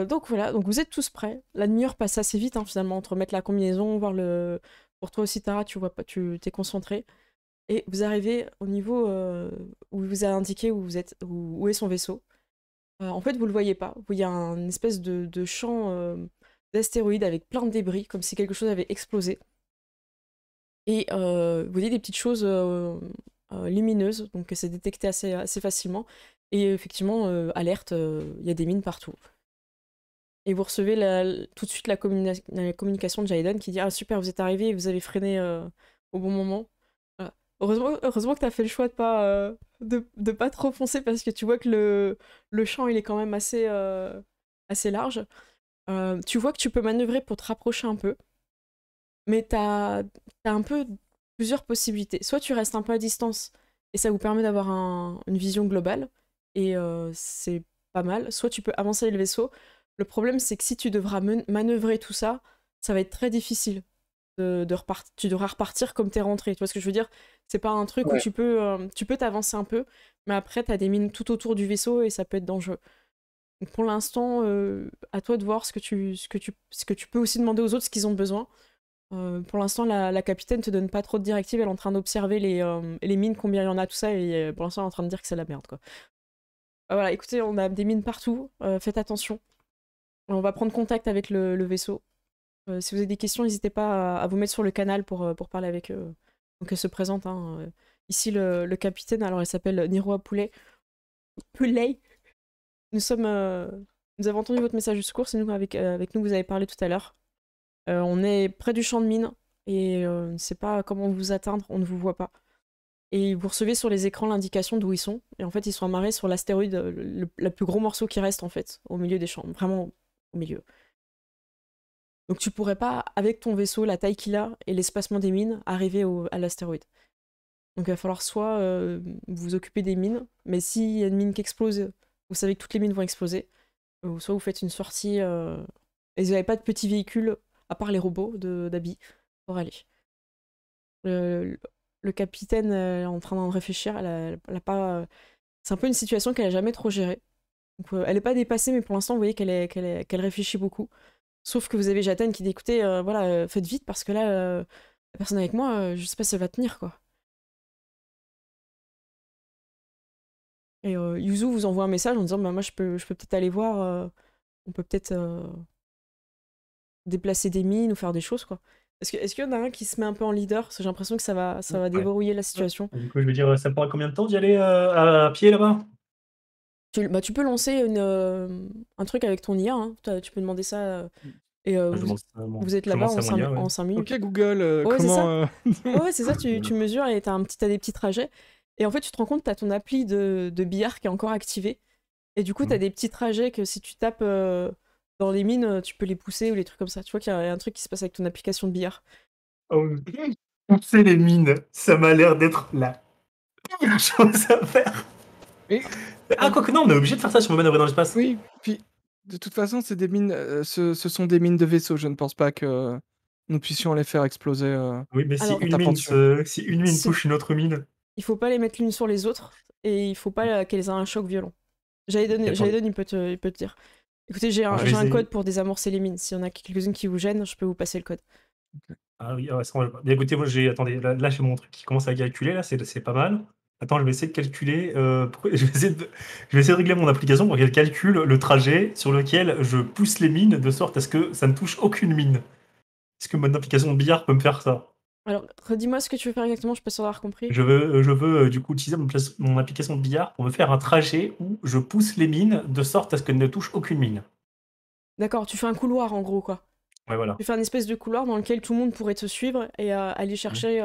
[SPEAKER 1] Donc voilà, donc vous êtes tous prêts. La demi-heure passe assez vite, hein, finalement, entre mettre la combinaison, voir le. Pour toi aussi, Tara, tu vois pas, tu t'es concentré. Et vous arrivez au niveau où il vous a indiqué où vous êtes, où est son vaisseau. En fait, vous le voyez pas. Vous voyez un espèce de champ d'astéroïdes avec plein de débris, comme si quelque chose avait explosé. Et vous voyez des petites choses lumineuses, donc c'est détecté assez facilement. Et effectivement, alerte, il y a des mines partout. Et vous recevez tout de suite la communication de Jaiden qui dit: Ah super, vous êtes arrivé et vous avez freiné au bon moment. Voilà. Heureusement que tu as fait le choix de pas trop foncer parce que tu vois que le champ il est quand même assez large. Tu vois que tu peux manœuvrer pour te rapprocher un peu, mais t'as un peu plusieurs possibilités. Soit tu restes un peu à distance et ça vous permet d'avoir une vision globale et c'est pas mal. Soit tu peux avancer le vaisseau. Le problème, c'est que si tu devras manœuvrer tout ça, ça va être très difficile de repartir. Tu devras repartir comme t'es rentré. Tu vois ce que je veux dire? C'est pas un truc où
[SPEAKER 3] Ouais.
[SPEAKER 1] tu peux t'avancer un peu, mais après, t'as des mines tout autour du vaisseau et ça peut être dangereux. Donc pour l'instant, à toi de voir ce que tu peux aussi demander aux autres ce qu'ils ont besoin. Pour l'instant, la capitaine te donne pas trop de directives. Elle est en train d'observer les mines, combien il y en a, tout ça. Et pour l'instant, elle est en train de dire que c'est la merde, quoi. Voilà, écoutez, on a des mines partout. Faites attention. On va prendre contact avec le vaisseau. Si vous avez des questions, n'hésitez pas à vous mettre sur le canal pour parler avec eux. Donc elle se présente. Hein. Ici, le capitaine, alors elle s'appelle Niroa Poulet. Poulet. Nous avons entendu votre message de secours, c'est nous avec nous vous avez parlé tout à l'heure. On est près du champ de mine et on ne sait pas comment vous atteindre, on ne vous voit pas. Et vous recevez sur les écrans l'indication d'où ils sont. Et en fait, ils sont amarrés sur l'astéroïde, le plus gros morceau qui reste en fait, au milieu des champs, vraiment au milieu. Donc tu pourrais pas, avec ton vaisseau, la taille qu'il a et l'espacement des mines, arriver à l'astéroïde. Donc il va falloir soit vous occuper des mines, mais s'il y a une mine qui explose, vous savez que toutes les mines vont exploser, ou soit vous faites une sortie, et vous n'avez pas de petits véhicules, à part les robots d'Abby, pour aller. Le capitaine est en train d'en réfléchir, elle a pas... C'est un peu une situation qu'elle a jamais trop gérée. Donc, elle n'est pas dépassée, mais pour l'instant, vous voyez qu'elle réfléchit beaucoup. Sauf que vous avez Jaten qui dit écoutez, voilà, faites vite parce que là, la personne avec moi, je sais pas si elle va tenir, quoi. Et Yuzu vous envoie un message en disant bah, moi je peux peut-être aller voir, on peut peut-être déplacer des mines ou faire des choses, quoi. Est-ce qu'il y en a un qui se met un peu en leader? Parce que j'ai l'impression que ça va déverrouiller la situation.
[SPEAKER 2] Du coup, je veux dire, ça prendra combien de temps d'y aller à pied là-bas?
[SPEAKER 1] Tu peux lancer un truc avec ton IA, hein. Tu peux demander ça. Et vous êtes là-bas en 5 minutes.
[SPEAKER 4] Ok Google,
[SPEAKER 1] Ouais,
[SPEAKER 4] comment...
[SPEAKER 1] ouais, c'est ça, tu mesures et t'as des petits trajets. Et en fait, tu te rends compte, t'as ton appli de billard qui est encore activé. Et du coup, t'as des petits trajets que si tu tapes dans les mines, tu peux les pousser ou les trucs comme ça. Tu vois qu'il y a un truc qui se passe avec ton application de billard.
[SPEAKER 2] Oh, pousser les mines, ça m'a l'air d'être la pire chose à faire.
[SPEAKER 4] Et...
[SPEAKER 2] Ah, quoique non, on est obligé de faire ça si on veut manœuvrer dans l'espace.
[SPEAKER 4] Oui, puis de toute façon, c'est des mines, ce sont des mines de vaisseau. Je ne pense pas que nous puissions les faire exploser.
[SPEAKER 2] Oui, mais
[SPEAKER 1] Alors,
[SPEAKER 2] si une mine touche une autre mine.
[SPEAKER 1] Il faut pas les mettre l'une sur les autres et il faut pas qu'elles aient un choc violent. Jaden, il peut te dire. Écoutez, j'ai un code pour désamorcer les mines. S'il y en a quelques-unes qui vous gênent, je peux vous passer le code.
[SPEAKER 2] Okay. Ah oui, ouais, bien, écoutez, moi attendez, là j'ai mon truc qui commence à calculer, là c'est pas mal. Attends, je vais essayer de calculer. Je vais essayer de régler mon application pour qu'elle calcule le trajet sur lequel je pousse les mines de sorte à ce que ça ne touche aucune mine. Est-ce que mon application de billard peut me faire ça?
[SPEAKER 1] Alors, redis-moi ce que tu veux faire exactement, je peux avoir compris.
[SPEAKER 2] Je veux du coup utiliser mon application de billard pour me faire un trajet où je pousse les mines de sorte à ce qu'elles ne touchent aucune mine.
[SPEAKER 1] D'accord, tu fais un couloir en gros, quoi.
[SPEAKER 2] Ouais, voilà.
[SPEAKER 1] Tu fais une espèce de couloir dans lequel tout le monde pourrait te suivre et aller chercher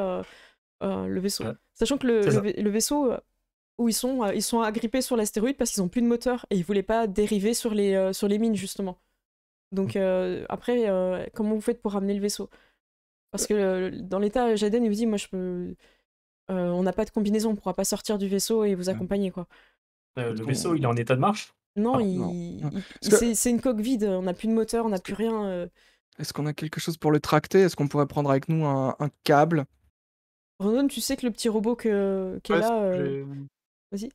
[SPEAKER 1] le vaisseau. Ouais. Sachant que le vaisseau où ils sont agrippés sur l'astéroïde parce qu'ils n'ont plus de moteur et ils voulaient pas dériver sur les mines, justement. Donc après, comment vous faites pour ramener le vaisseau? Parce que dans l'état, Jaden, il vous dit, moi, on n'a pas de combinaison, on pourra pas sortir du vaisseau et vous accompagner, quoi.
[SPEAKER 2] Le vaisseau, il est en état de marche?
[SPEAKER 1] Non, c'est une coque vide, on n'a plus de moteur, on n'a plus rien.
[SPEAKER 4] Est-ce qu'on a quelque chose pour le tracter? Est-ce qu'on pourrait prendre avec nous un câble?
[SPEAKER 1] Rondon, tu sais que le petit robot qui est là... Vas-y.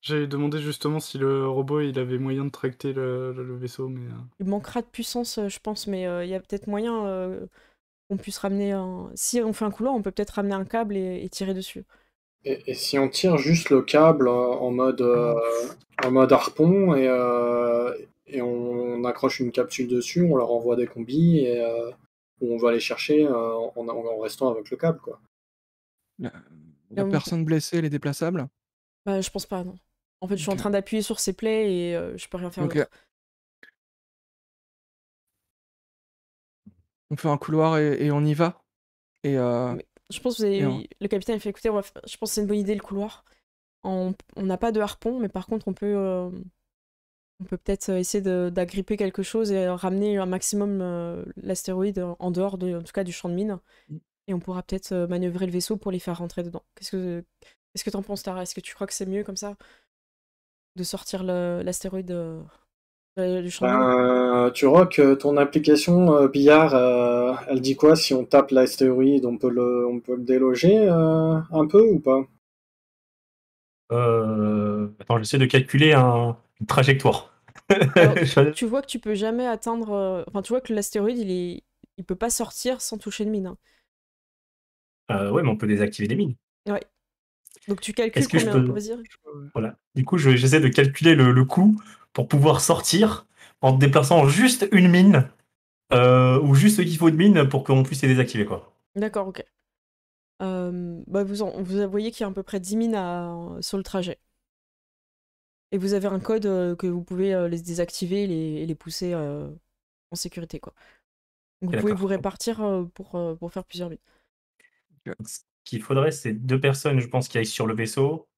[SPEAKER 5] J'ai demandé justement si le robot il avait moyen de tracter le vaisseau, mais...
[SPEAKER 1] Il manquera de puissance, je pense, mais il y a peut-être moyen qu'on puisse ramener un... Si on fait un couloir, on peut peut-être ramener un câble et tirer dessus.
[SPEAKER 3] Et si on tire juste le câble en mode harpon et on accroche une capsule dessus, on leur envoie des combis et on va les chercher en restant avec le câble, quoi.
[SPEAKER 4] La personne blessée, elle est déplaçable?
[SPEAKER 1] Bah, je pense pas, non. En fait, je suis en train d'appuyer sur ses plaies et je peux rien faire d'autre.
[SPEAKER 4] On fait un couloir et on y va. Et
[SPEAKER 1] je pense que le capitaine il fait écouter, je pense que c'est une bonne idée le couloir. On n'a pas de harpon, mais par contre on peut peut-être essayer d'agripper quelque chose et ramener un maximum l'astéroïde en dehors en tout cas du champ de mine. Et on pourra peut-être manœuvrer le vaisseau pour les faire rentrer dedans. Qu'est-ce que t'en penses, Tara? Est-ce que tu crois que c'est mieux comme ça de sortir l'astéroïde du champ de mine?
[SPEAKER 3] Tu vois que ton application billard, elle dit quoi si on tape l'astéroïde? On peut le déloger un peu ou pas?
[SPEAKER 2] Attends, j'essaie de calculer une trajectoire.
[SPEAKER 1] Alors, tu vois que tu peux jamais atteindre... Enfin, tu vois que l'astéroïde, il il peut pas sortir sans toucher une mine. Hein.
[SPEAKER 2] Ouais, mais on peut désactiver des mines.
[SPEAKER 1] Ouais. Donc tu calcules
[SPEAKER 2] Est-ce que je
[SPEAKER 1] combien...
[SPEAKER 2] peux...
[SPEAKER 1] Vas-y.
[SPEAKER 2] Voilà. Du coup, j'essaie de calculer le coût pour pouvoir sortir en déplaçant juste une mine ou juste ce qu'il faut de mine pour qu'on puisse les désactiver, quoi.
[SPEAKER 1] D'accord, ok. Bah vous voyez qu'il y a à peu près 10 mines sur le trajet. Et vous avez un code que vous pouvez les désactiver et les pousser en sécurité, quoi. Donc
[SPEAKER 2] Ok,
[SPEAKER 1] vous pouvez
[SPEAKER 2] d'accord.
[SPEAKER 1] vous répartir pour faire plusieurs mines.
[SPEAKER 2] Donc, ce qu'il faudrait, c'est 2 personnes, je pense, qui aillent sur le vaisseau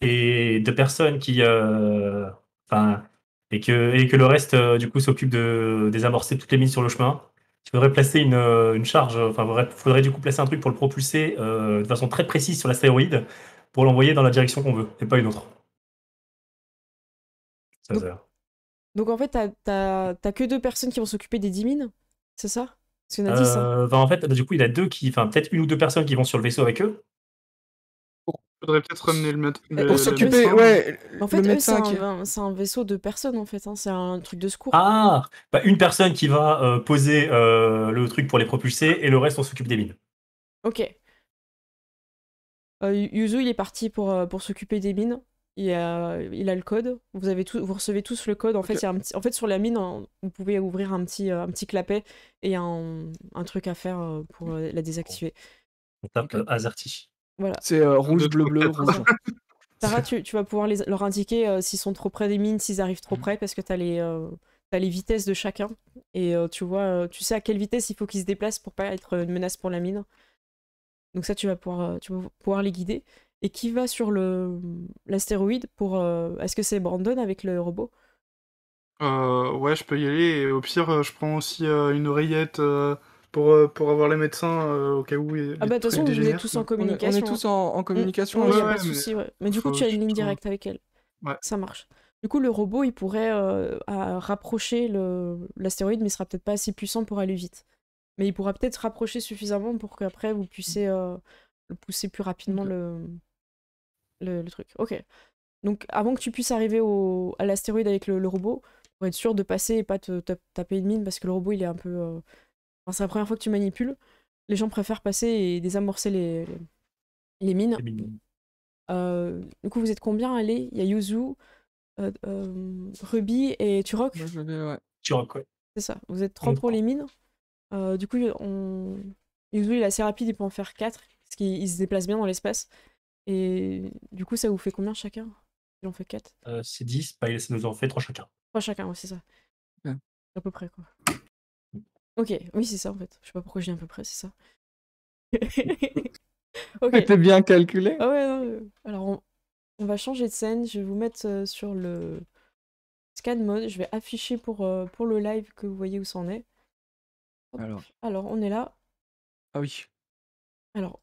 [SPEAKER 2] et 2 personnes qui, enfin, et que le reste, du coup, s'occupe de désamorcer toutes les mines sur le chemin. Il faudrait placer une charge, enfin, faudrait du coup placer un truc pour le propulser de façon très précise sur l'astéroïde pour l'envoyer dans la direction qu'on veut, et pas une autre. Ça,
[SPEAKER 1] Donc,
[SPEAKER 2] ça.
[SPEAKER 1] donc en fait, t'as que 2 personnes qui vont s'occuper des 10 mines, c'est ça? Parce qu'il y en a 10, hein.
[SPEAKER 2] En fait, du coup, il a deux qui, enfin, peut-être une ou deux personnes qui vont sur le vaisseau avec eux.
[SPEAKER 5] Faudrait peut-être ramener
[SPEAKER 4] Pour
[SPEAKER 5] le
[SPEAKER 4] s'occuper,
[SPEAKER 5] médecin.
[SPEAKER 4] ouais,
[SPEAKER 1] En fait,
[SPEAKER 4] le
[SPEAKER 1] eux,
[SPEAKER 4] médecin qui...
[SPEAKER 1] c'est un vaisseau de personnes, en fait. Hein. C'est un truc de secours.
[SPEAKER 2] Ah, bah, une personne qui va poser le truc pour les propulser et le reste, on s'occupe des mines.
[SPEAKER 1] Ok. Yuzu, il est parti pour s'occuper des mines. Il a le code. Vous recevez tous le code. En fait,
[SPEAKER 4] Ok.
[SPEAKER 1] il y a en fait, sur la mine, vous pouvez ouvrir un petit clapet et il y a un truc à faire pour la désactiver.
[SPEAKER 2] On tape
[SPEAKER 4] Ok.
[SPEAKER 2] Azerty.
[SPEAKER 1] Voilà.
[SPEAKER 4] C'est rouge,
[SPEAKER 5] deux,
[SPEAKER 4] bleu,
[SPEAKER 5] trois,
[SPEAKER 4] bleu,
[SPEAKER 5] quatre.
[SPEAKER 4] rouge.
[SPEAKER 1] Tara, tu vas pouvoir leur indiquer s'ils sont trop près des mines, s'ils arrivent trop près, parce que t'as les vitesses de chacun. Et tu vois, tu sais à quelle vitesse il faut qu'ils se déplacent pour pas être une menace pour la mine. Donc ça, tu vas pouvoir les guider. Et qui va sur l'astéroïde pour... Est-ce que c'est Brandon avec le robot?
[SPEAKER 5] Ouais, je peux y aller. Et au pire, je prends aussi une oreillette pour avoir les médecins au cas où
[SPEAKER 1] Ah bah de toute façon, vous êtes
[SPEAKER 5] dégénèrent,
[SPEAKER 1] tous
[SPEAKER 5] quoi.
[SPEAKER 1] en
[SPEAKER 4] On est
[SPEAKER 1] communication.
[SPEAKER 4] tous en communication.
[SPEAKER 1] Ouais, y a
[SPEAKER 5] Ouais,
[SPEAKER 1] pas de
[SPEAKER 5] mais
[SPEAKER 1] souci, ouais. Mais du coup,
[SPEAKER 5] faut
[SPEAKER 1] tu as une ligne
[SPEAKER 5] juste-
[SPEAKER 1] directe avec elle.
[SPEAKER 5] Ouais.
[SPEAKER 1] Ça marche. Du coup, le robot, il pourrait rapprocher l'astéroïde, mais il sera peut-être pas assez puissant pour aller vite. Mais il pourra peut-être rapprocher suffisamment pour qu'après, vous puissiez le pousser plus rapidement
[SPEAKER 4] Ok.
[SPEAKER 1] le truc. Ok. Donc, avant que tu puisses arriver à l'astéroïde avec le robot, pour être sûr de passer et pas te taper une mine, parce que le robot, il est un peu... Enfin, c'est la première fois que tu manipules. Les gens préfèrent passer et désamorcer les mines.
[SPEAKER 2] Les mines.
[SPEAKER 1] Du coup, vous êtes combien? Allez, il y a Yuzu, Ruby et Turok.
[SPEAKER 4] Moi, je vais, ouais.
[SPEAKER 2] Tu vois, quoi.
[SPEAKER 1] C'est ça. Vous êtes 3 pour les mines. Du coup, Yuzu, il est assez rapide, il peut en faire 4, parce qu'il se déplace bien dans l'espace. Et du coup, ça vous fait combien chacun? Il en fait 4.
[SPEAKER 2] C'est 10, bah, ça nous en fait 3 chacun.
[SPEAKER 1] 3 chacun, ouais, c'est ça.
[SPEAKER 4] Ouais.
[SPEAKER 1] À peu près, quoi. Ok, oui, c'est ça, en fait. Je sais pas pourquoi je dis à peu près, c'est ça. Ok.
[SPEAKER 4] C'était bien calculé.
[SPEAKER 1] Ah ouais, non, alors, on va changer de scène. Je vais vous mettre sur le scan mode. Je vais afficher pour le live que vous voyez où ça en est. Hop. Alors, on est là.
[SPEAKER 4] Ah oui.
[SPEAKER 1] Alors,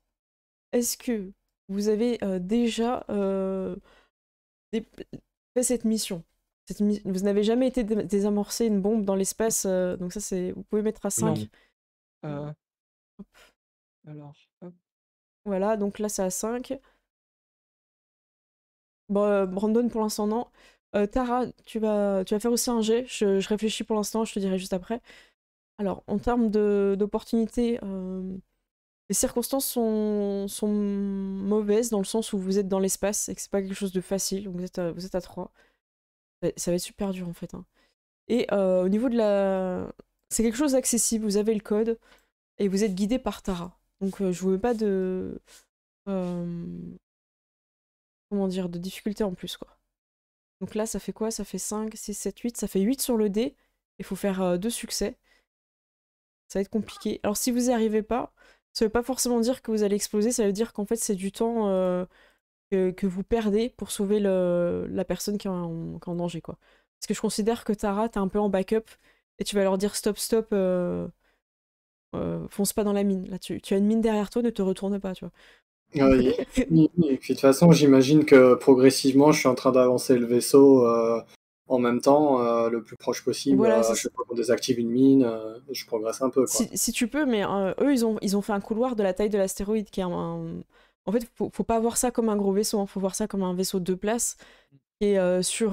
[SPEAKER 1] est-ce que vous avez déjà fait cette mission? Vous n'avez jamais été désamorcer une bombe dans l'espace, donc ça, c'est... Vous pouvez mettre à 5.
[SPEAKER 2] Non.
[SPEAKER 1] Hop.
[SPEAKER 4] Alors, hop.
[SPEAKER 1] Voilà, donc là, c'est à 5. Bon, Brandon, pour l'instant, non. Tara, tu vas faire aussi un jet. Je réfléchis pour l'instant, je te dirai juste après. Alors, en termes d'opportunités, les circonstances sont mauvaises dans le sens où vous êtes dans l'espace et que c'est pas quelque chose de facile. Donc vous êtes à 3. Ça va être super dur en fait. Hein. Et au niveau de la... C'est quelque chose d'accessible, vous avez le code et vous êtes guidé par Tara. Donc je vous mets pas de... comment dire, de difficulté en plus quoi. Donc là ça fait quoi? Ça fait 5, 6, 7, 8. Ça fait 8 sur le dé. Il faut faire 2 succès. Ça va être compliqué. Alors si vous n'y arrivez pas, ça veut pas forcément dire que vous allez exploser, ça veut dire qu'en fait c'est du temps que vous perdez pour sauver la personne qui est en danger quoi. Parce que je considère que Tara, t'es un peu en backup et tu vas leur dire stop, stop, fonce pas dans la mine. Là tu as une mine derrière toi, ne te retourne pas, tu vois.
[SPEAKER 3] Oui. Et puis de toute façon, j'imagine que progressivement, je suis en train d'avancer le vaisseau en même temps, le plus proche possible.
[SPEAKER 1] Voilà,
[SPEAKER 3] Je sais pas, on désactive une mine, je progresse un peu, quoi.
[SPEAKER 1] si tu peux, mais eux ils ont fait un couloir de la taille de l'astéroïde qui est En fait, faut pas voir ça comme un gros vaisseau, hein. Faut voir ça comme un vaisseau de 2 places. qui est sur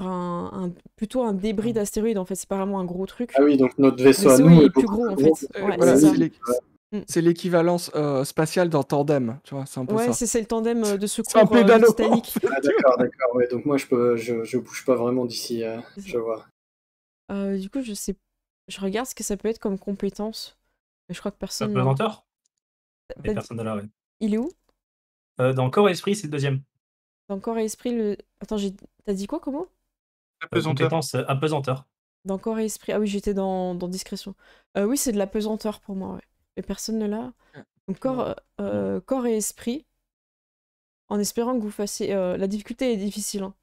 [SPEAKER 1] plutôt un débris d'astéroïde en fait, c'est pas vraiment un gros truc.
[SPEAKER 3] Ah oui, donc notre
[SPEAKER 1] Le
[SPEAKER 3] vaisseau à
[SPEAKER 1] vaisseau
[SPEAKER 3] nous
[SPEAKER 1] il
[SPEAKER 3] est
[SPEAKER 1] est plus
[SPEAKER 3] beaucoup
[SPEAKER 1] gros en
[SPEAKER 3] plus gros.
[SPEAKER 1] fait. Ouais,
[SPEAKER 4] Voilà,
[SPEAKER 1] c'est ça.
[SPEAKER 4] c'est l'équivalence spatiale d'un tandem, tu vois, c'est un peu
[SPEAKER 1] Ouais,
[SPEAKER 4] ça.
[SPEAKER 1] c'est le tandem de
[SPEAKER 4] C'est un
[SPEAKER 1] secours du
[SPEAKER 4] pédalo.
[SPEAKER 1] Titanic.
[SPEAKER 3] Ah d'accord, ouais. Donc moi je bouge pas vraiment d'ici,
[SPEAKER 1] C'est ça.
[SPEAKER 3] je vois.
[SPEAKER 1] Du coup, je regarde ce que ça peut être comme compétence. Mais je crois que personne l'a.
[SPEAKER 2] Apesanteur?
[SPEAKER 1] T'as
[SPEAKER 2] Mais
[SPEAKER 1] dit-
[SPEAKER 2] personne ne l'a, ouais.
[SPEAKER 1] Il est où?
[SPEAKER 2] Dans Corps et Esprit, c'est le deuxième.
[SPEAKER 1] Dans Corps et Esprit, le. Attends, t'as dit quoi, comment?
[SPEAKER 5] Apesanteur.
[SPEAKER 2] Compétence apesanteur.
[SPEAKER 1] Dans Corps et Esprit. Ah oui, j'étais dans Discrétion. Oui, c'est de la pesanteur pour moi, ouais. Et personne ne l'a. Donc corps et Esprit, en espérant que vous fassiez. La difficulté est difficile, hein.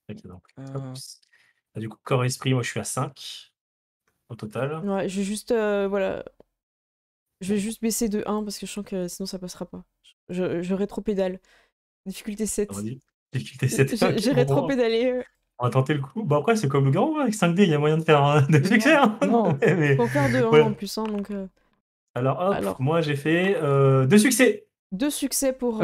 [SPEAKER 2] Excellent. Du coup, Corps et Esprit, moi je suis à 5 au total.
[SPEAKER 1] Ouais, je vais juste. Voilà. Je vais juste baisser de 1 parce que je sens que sinon ça passera pas. Je rétropédale. Difficulté 7.
[SPEAKER 2] On va dire. Difficulté 7.
[SPEAKER 1] J'ai rétropédalé.
[SPEAKER 2] On va tenter le coup. Bon, après, c'est comme le grand, avec 5D, il y a moyen de faire des succès. Hein.
[SPEAKER 4] Non.
[SPEAKER 2] Mais,
[SPEAKER 1] Faut en faire 2
[SPEAKER 2] voilà.
[SPEAKER 1] en plus, hein, donc.
[SPEAKER 2] Alors, hop,
[SPEAKER 1] Alors.
[SPEAKER 2] moi j'ai fait 2 succès
[SPEAKER 1] 2 succès pour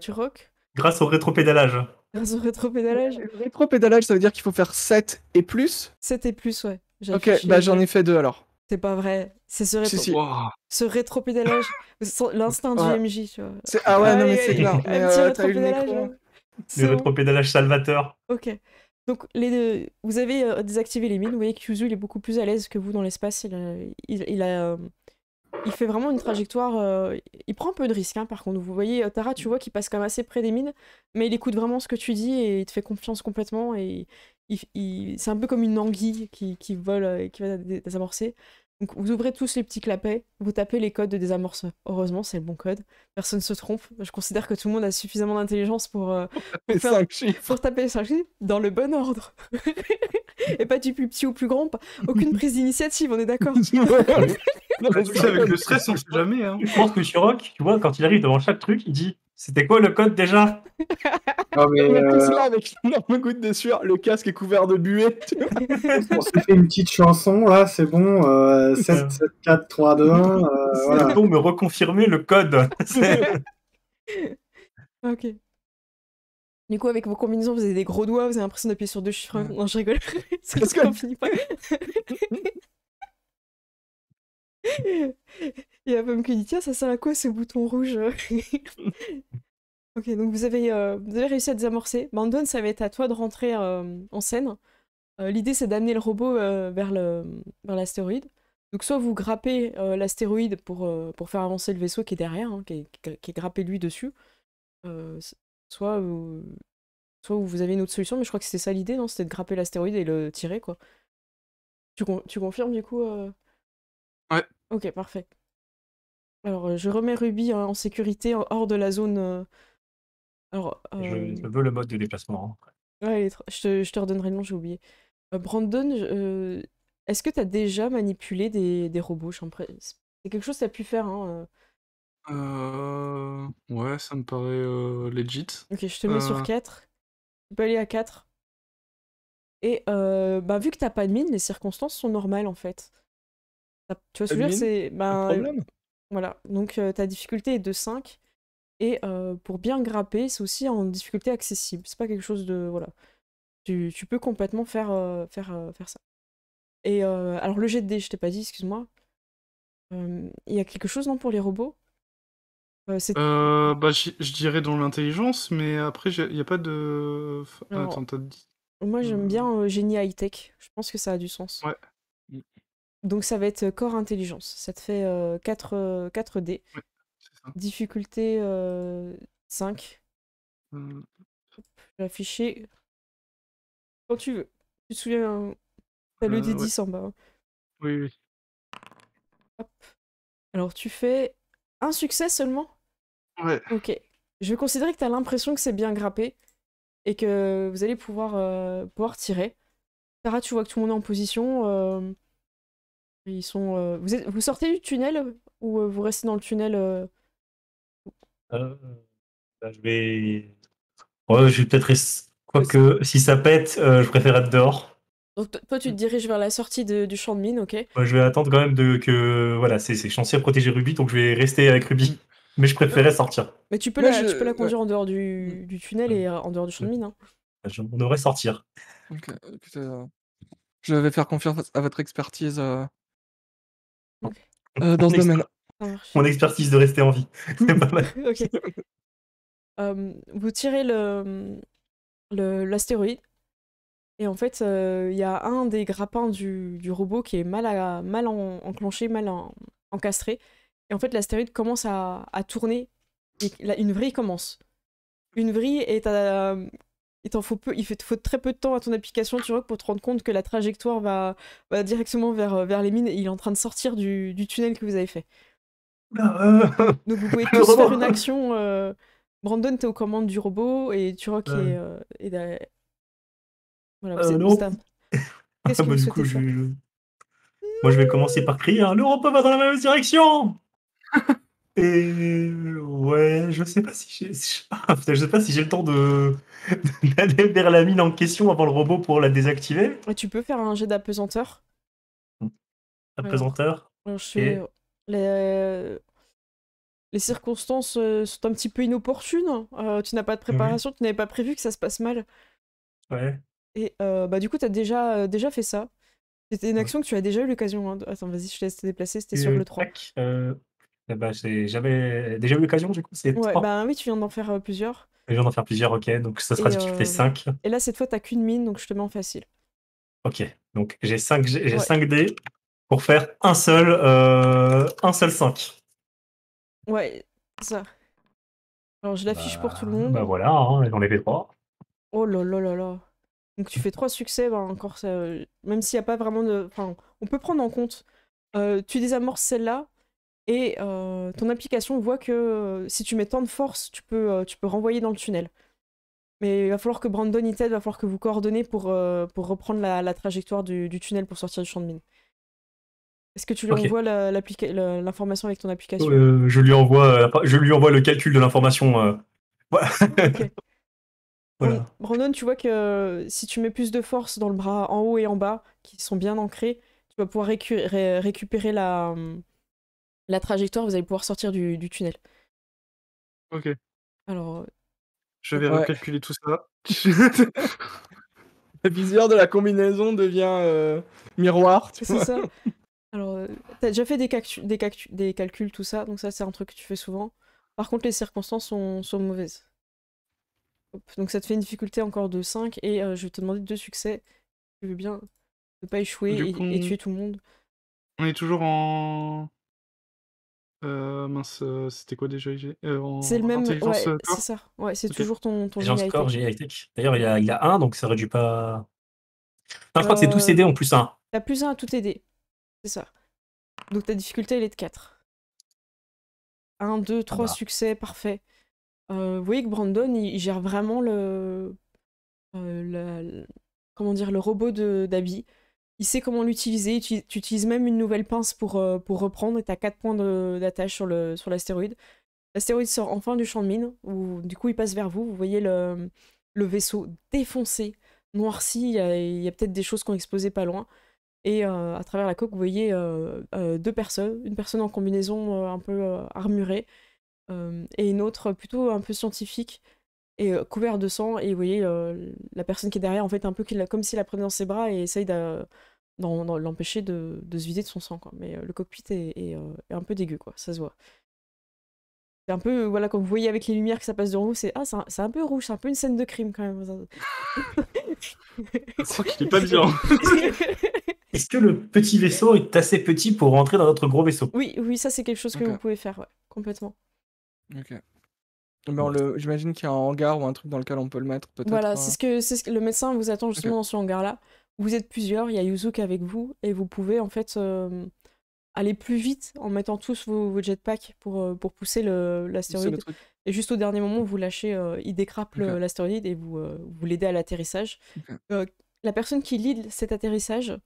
[SPEAKER 1] Turok.
[SPEAKER 2] grâce au rétropédalage.
[SPEAKER 1] Grâce au rétropédalage.
[SPEAKER 4] Rétropédalage, ça veut dire qu'il faut faire 7 et plus.
[SPEAKER 1] 7 et plus, ouais. J'ai
[SPEAKER 4] Ok,
[SPEAKER 1] affiché
[SPEAKER 4] bah j'en ai fait 2 alors.
[SPEAKER 1] C'est pas vrai. C'est
[SPEAKER 4] Si, si.
[SPEAKER 5] Wow.
[SPEAKER 1] ce rétropédalage. L'instinct du
[SPEAKER 4] Ouais.
[SPEAKER 1] MJ, tu vois.
[SPEAKER 4] Ah ouais, non mais c'est
[SPEAKER 1] Allez,
[SPEAKER 4] clair.
[SPEAKER 1] un
[SPEAKER 4] Mais
[SPEAKER 1] petit
[SPEAKER 4] t'as eu le
[SPEAKER 1] rétropédalage.
[SPEAKER 4] micro.
[SPEAKER 1] C'est
[SPEAKER 2] Le
[SPEAKER 1] bon.
[SPEAKER 2] rétropédalage salvateur.
[SPEAKER 1] Ok. Donc, vous avez désactivé les mines. Vous voyez que Yuzu il est beaucoup plus à l'aise que vous dans l'espace. Il fait vraiment une trajectoire. Il prend un peu de risque, hein, par contre. Vous voyez, Tara, tu vois qu'il passe quand même assez près des mines, mais il écoute vraiment ce que tu dis et il te fait confiance complètement. Et c'est un peu comme une anguille qui vole et qui va désamorcer. Donc, vous ouvrez tous les petits clapets, vous tapez les codes de désamorce. Heureusement, c'est le bon code. Personne ne se trompe. Je considère que tout le monde a suffisamment d'intelligence pour
[SPEAKER 4] Les 5 chiffres.
[SPEAKER 1] pour taper les 5 chiffres dans le bon ordre. Et pas du plus petit au plus grand. Aucune prise d'initiative, on est d'accord.
[SPEAKER 4] Non, mais
[SPEAKER 5] Tu sais, avec le stress, on sait jamais. Hein.
[SPEAKER 2] Je pense que Shirok, tu vois, quand il arrive devant chaque truc, il dit c'était quoi le code déjà?
[SPEAKER 3] Non mais
[SPEAKER 4] on est tous là avec une énorme goutte de sueur, le casque est couvert de buée. Tu vois.
[SPEAKER 3] on s'est fait une petite chanson là, c'est bon. 7, 7, 4, 3, 2, 1. Voilà.
[SPEAKER 2] C'est pour me reconfirmer le code.
[SPEAKER 1] Ok. Du coup, avec vos combinaisons, vous avez des gros doigts, vous avez l'impression d'appuyer sur 2 chiffres.
[SPEAKER 4] Ouais.
[SPEAKER 1] Non, je rigole. C'est
[SPEAKER 4] Parce
[SPEAKER 1] parce qu'on
[SPEAKER 4] que-
[SPEAKER 1] finit pas. Il y a Pomme qui dit tiens, ça sert à quoi ce bouton rouge? Ok, donc vous avez réussi à désamorcer. Bandon, ça va être à toi de rentrer en scène. L'idée, c'est d'amener le robot vers l'astéroïde. Donc soit vous grappez l'astéroïde pour faire avancer le vaisseau qui est derrière, hein, qui est grappé lui dessus. Soit vous avez une autre solution, mais je crois que c'était ça l'idée, non? C'était de grapper l'astéroïde et le tirer, quoi. Tu confirmes du coup
[SPEAKER 5] Ouais.
[SPEAKER 1] Ok, parfait. Alors, je remets Ruby en sécurité, hors de la zone. Alors,
[SPEAKER 2] Je veux le mode de déplacement. Hein.
[SPEAKER 1] ouais, je te redonnerai le nom, j'ai oublié. Brandon, est-ce que tu as déjà manipulé des robots? C'est quelque chose que tu as pu faire, hein.
[SPEAKER 5] Ouais, ça me paraît legit.
[SPEAKER 1] Ok, je te mets sur 4. Tu peux aller à 4. Et vu que t'as pas de mine, les circonstances sont normales en fait. Tu vois ce que je veux dire? C'est
[SPEAKER 4] problème.
[SPEAKER 1] voilà. Donc ta difficulté est de 5. Et pour bien grapper, c'est aussi en difficulté accessible. C'est pas quelque chose de. Voilà. Tu peux complètement faire ça. Et alors le jet de dés, je t'ai pas dit, excuse-moi. Il y a quelque chose, non, pour les robots?
[SPEAKER 5] Je dirais dans l'intelligence, mais après, il n'y a pas de.
[SPEAKER 1] Alors,
[SPEAKER 5] Attends, t'as dit.
[SPEAKER 1] moi j'aime bien génie high-tech. Je pense que ça a du sens.
[SPEAKER 5] Ouais.
[SPEAKER 1] Donc ça va être corps intelligence. Ça te fait 4 dés.
[SPEAKER 5] Ouais, c'est ça.
[SPEAKER 1] Difficulté 5.
[SPEAKER 5] Euh,
[SPEAKER 1] Je vais afficher quand tu veux. Tu te souviens, t'as le
[SPEAKER 5] ouais.
[SPEAKER 1] D10 en bas, hein.
[SPEAKER 5] Oui, oui.
[SPEAKER 1] Hop. Alors tu fais un succès seulement?
[SPEAKER 5] Ouais.
[SPEAKER 1] Ok. Je vais considérer que t'as l'impression que c'est bien grappé et que vous allez pouvoir tirer. Tara, tu vois que tout le monde est en position. Ils sont. Vous sortez du tunnel ou vous restez dans le tunnel?
[SPEAKER 2] Je vais. Ouais, je vais peut-être rester. Quoique, si ça pète, je préfère être dehors.
[SPEAKER 1] Donc toi, tu te diriges vers la sortie du champ de mine, ok?
[SPEAKER 2] Moi, je vais attendre quand même que. Voilà, c'est censé protéger Ruby, donc je vais rester avec Ruby. Mais je préférais sortir.
[SPEAKER 1] Mais tu peux
[SPEAKER 4] Moi,
[SPEAKER 1] tu peux la
[SPEAKER 4] ouais.
[SPEAKER 1] conduire en dehors du tunnel et en dehors du champ de mine. Hein.
[SPEAKER 2] On devrait sortir.
[SPEAKER 4] Ok, écoutez, je vais faire confiance à votre expertise
[SPEAKER 1] Ok,
[SPEAKER 4] dans
[SPEAKER 2] Mon
[SPEAKER 4] ce domaine.
[SPEAKER 1] ça marche.
[SPEAKER 2] Mon expertise de rester en vie. C'est pas mal.
[SPEAKER 1] Ok. Vous tirez l'astéroïde. Et en fait, il y a un des grappins du robot qui est mal enclenché, encastré. Et en fait, l'astéroïde commence à tourner. Et une vrille commence. Une vrille, et il t'en faut peu, faut très peu de temps à ton application, tu vois, pour te rendre compte que la trajectoire va directement vers les mines et il est en train de sortir du tunnel que vous avez fait. Donc vous pouvez
[SPEAKER 2] Le
[SPEAKER 1] tous faire
[SPEAKER 2] robot.
[SPEAKER 1] une action. Brandon, t'es aux commandes du robot et Turok est derrière. Voilà,
[SPEAKER 2] Le
[SPEAKER 1] c'est
[SPEAKER 2] robot.
[SPEAKER 1] Stan. Qu'est-ce que
[SPEAKER 2] Bah,
[SPEAKER 1] vous
[SPEAKER 2] du
[SPEAKER 1] souhaitez
[SPEAKER 2] coup,
[SPEAKER 1] faire?
[SPEAKER 2] moi, je vais commencer par crier hein, le robot va dans la même direction. Et ouais, je sais pas si j'ai, je sais pas si j'ai le temps d'aller vers la mine en question avant le robot pour la désactiver.
[SPEAKER 1] Et tu peux faire un jet d'apesanteur.
[SPEAKER 2] Présenteur.
[SPEAKER 1] Alors, les, les circonstances sont un petit peu inopportunes. Tu n'as pas de préparation, tu n'avais pas prévu que ça se passe mal.
[SPEAKER 2] Ouais.
[SPEAKER 1] Et du coup, tu as déjà fait ça. C'était une action que tu as déjà eu l'occasion. Hein. Attends, vas-y, je te laisse te déplacer, c'était sur le 3.
[SPEAKER 2] Tac, bah, j'avais déjà eu l'occasion, du coup, c'est
[SPEAKER 1] Ouais,
[SPEAKER 2] 3.
[SPEAKER 1] bah oui, tu viens d'en faire plusieurs.
[SPEAKER 2] Je viens d'en faire plusieurs, ok, donc ça sera
[SPEAKER 1] Et,
[SPEAKER 2] difficulté 5.
[SPEAKER 1] et là, cette fois, t'as qu'une mine, donc je te mets en facile.
[SPEAKER 2] Ok, donc j'ai 5,
[SPEAKER 1] Ouais.
[SPEAKER 2] 5 dés pour faire un seul 5.
[SPEAKER 1] Ouais, c'est ça. Alors, je l'affiche pour tout le monde.
[SPEAKER 2] Bah voilà, hein, j'en ai fait 3.
[SPEAKER 1] Oh là là là là. Donc tu fais 3 succès, bah encore ça, même s'il n'y a pas vraiment de... Enfin, on peut prendre en compte. Tu désamorces celle-là, et ton application voit que si tu mets tant de force, tu peux renvoyer dans le tunnel. Mais il va falloir que Brandon y t'aide, il va falloir que vous coordonnez pour reprendre la trajectoire du tunnel pour sortir du champ de mine. Est-ce que tu lui
[SPEAKER 2] Ok.
[SPEAKER 1] envoies l'information avec ton application?
[SPEAKER 2] Je lui envoie le calcul de l'information. Voilà.
[SPEAKER 1] Ok.
[SPEAKER 2] Voilà.
[SPEAKER 1] Brandon, tu vois que si tu mets plus de force dans le bras en haut et en bas, qui sont bien ancrés, tu vas pouvoir récupérer la trajectoire, vous allez pouvoir sortir du tunnel.
[SPEAKER 5] Ok.
[SPEAKER 1] Alors,
[SPEAKER 5] Je vais
[SPEAKER 4] Ouais.
[SPEAKER 5] recalculer tout ça.
[SPEAKER 4] La visière de la combinaison devient miroir, tu
[SPEAKER 1] c'est
[SPEAKER 4] vois.
[SPEAKER 1] ça. Alors, t'as déjà fait des calculs, tout ça, donc ça, c'est un truc que tu fais souvent. Par contre, les circonstances sont mauvaises. Hop, donc ça te fait une difficulté encore de 5, et je vais te demander 2 succès. Tu veux bien ne pas échouer
[SPEAKER 5] Du coup,
[SPEAKER 1] et tuer tout le monde.
[SPEAKER 5] on est toujours en... mince, c'était quoi déjà
[SPEAKER 1] C'est le
[SPEAKER 5] en
[SPEAKER 1] même,
[SPEAKER 5] intelligence
[SPEAKER 1] ouais,
[SPEAKER 5] corps
[SPEAKER 1] c'est ça. Ouais, c'est
[SPEAKER 5] Ok.
[SPEAKER 1] toujours ton
[SPEAKER 2] Agent
[SPEAKER 1] génie
[SPEAKER 2] score,
[SPEAKER 1] high-tech.
[SPEAKER 2] j'ai high-tech. D'ailleurs, il a 1, donc ça aurait dû pas. Non, je crois que c'est tous
[SPEAKER 1] Euh,
[SPEAKER 2] CD en plus 1.
[SPEAKER 1] T'as plus 1 à tout aider, c'est ça. Donc ta difficulté, elle est de 4. 1, 2, 3 succès, parfait. Vous voyez que Brandon, il gère vraiment comment dire, le robot d'Abby. Il sait comment l'utiliser. Tu utilises même une nouvelle pince pour reprendre, et t'as 4 points d'attache sur l'astéroïde. L'astéroïde sort enfin du champ de mine, où du coup il passe vers vous. Vous voyez le vaisseau défoncé, noirci. Il y a peut-être des choses qui ont explosé pas loin. Et à travers la coque, vous voyez 2 personnes. Une personne en combinaison un peu armurée, et une autre plutôt un peu scientifique et couvert de sang. Et vous voyez la personne qui est derrière, en fait, un peu comme s'il la prenait dans ses bras et essaye d'en l'empêcher de se vider de son sang, quoi. Mais le cockpit est un peu dégueu, quoi, ça se voit. C'est un peu, voilà, quand vous voyez avec les lumières que ça passe devant vous, c'est un peu rouge, c'est un peu une scène de crime quand même.
[SPEAKER 5] Je crois qu'il est pas bien.
[SPEAKER 2] Est-ce que le petit vaisseau est assez petit pour rentrer dans notre gros vaisseau?
[SPEAKER 1] Oui, ça c'est quelque chose que
[SPEAKER 4] Ok.
[SPEAKER 1] vous pouvez faire, ouais, complètement.
[SPEAKER 4] Ok. Mais j'imagine qu'il y a un hangar ou un truc dans lequel on peut le mettre, peut-être.
[SPEAKER 1] Voilà, c'est ce que le médecin vous attend justement dans ce hangar-là. Vous êtes plusieurs, il y a Yuzuki avec vous, et vous pouvez en fait aller plus vite en mettant tous vos jetpacks pour pousser
[SPEAKER 4] C'est
[SPEAKER 1] l'astéroïde.
[SPEAKER 4] le truc.
[SPEAKER 1] Et juste au dernier moment, vous lâchez, il décrape
[SPEAKER 4] Ok.
[SPEAKER 1] l'astéroïde et vous l'aidez à l'atterrissage.
[SPEAKER 4] Ok.
[SPEAKER 1] La personne qui lead cet atterrissage,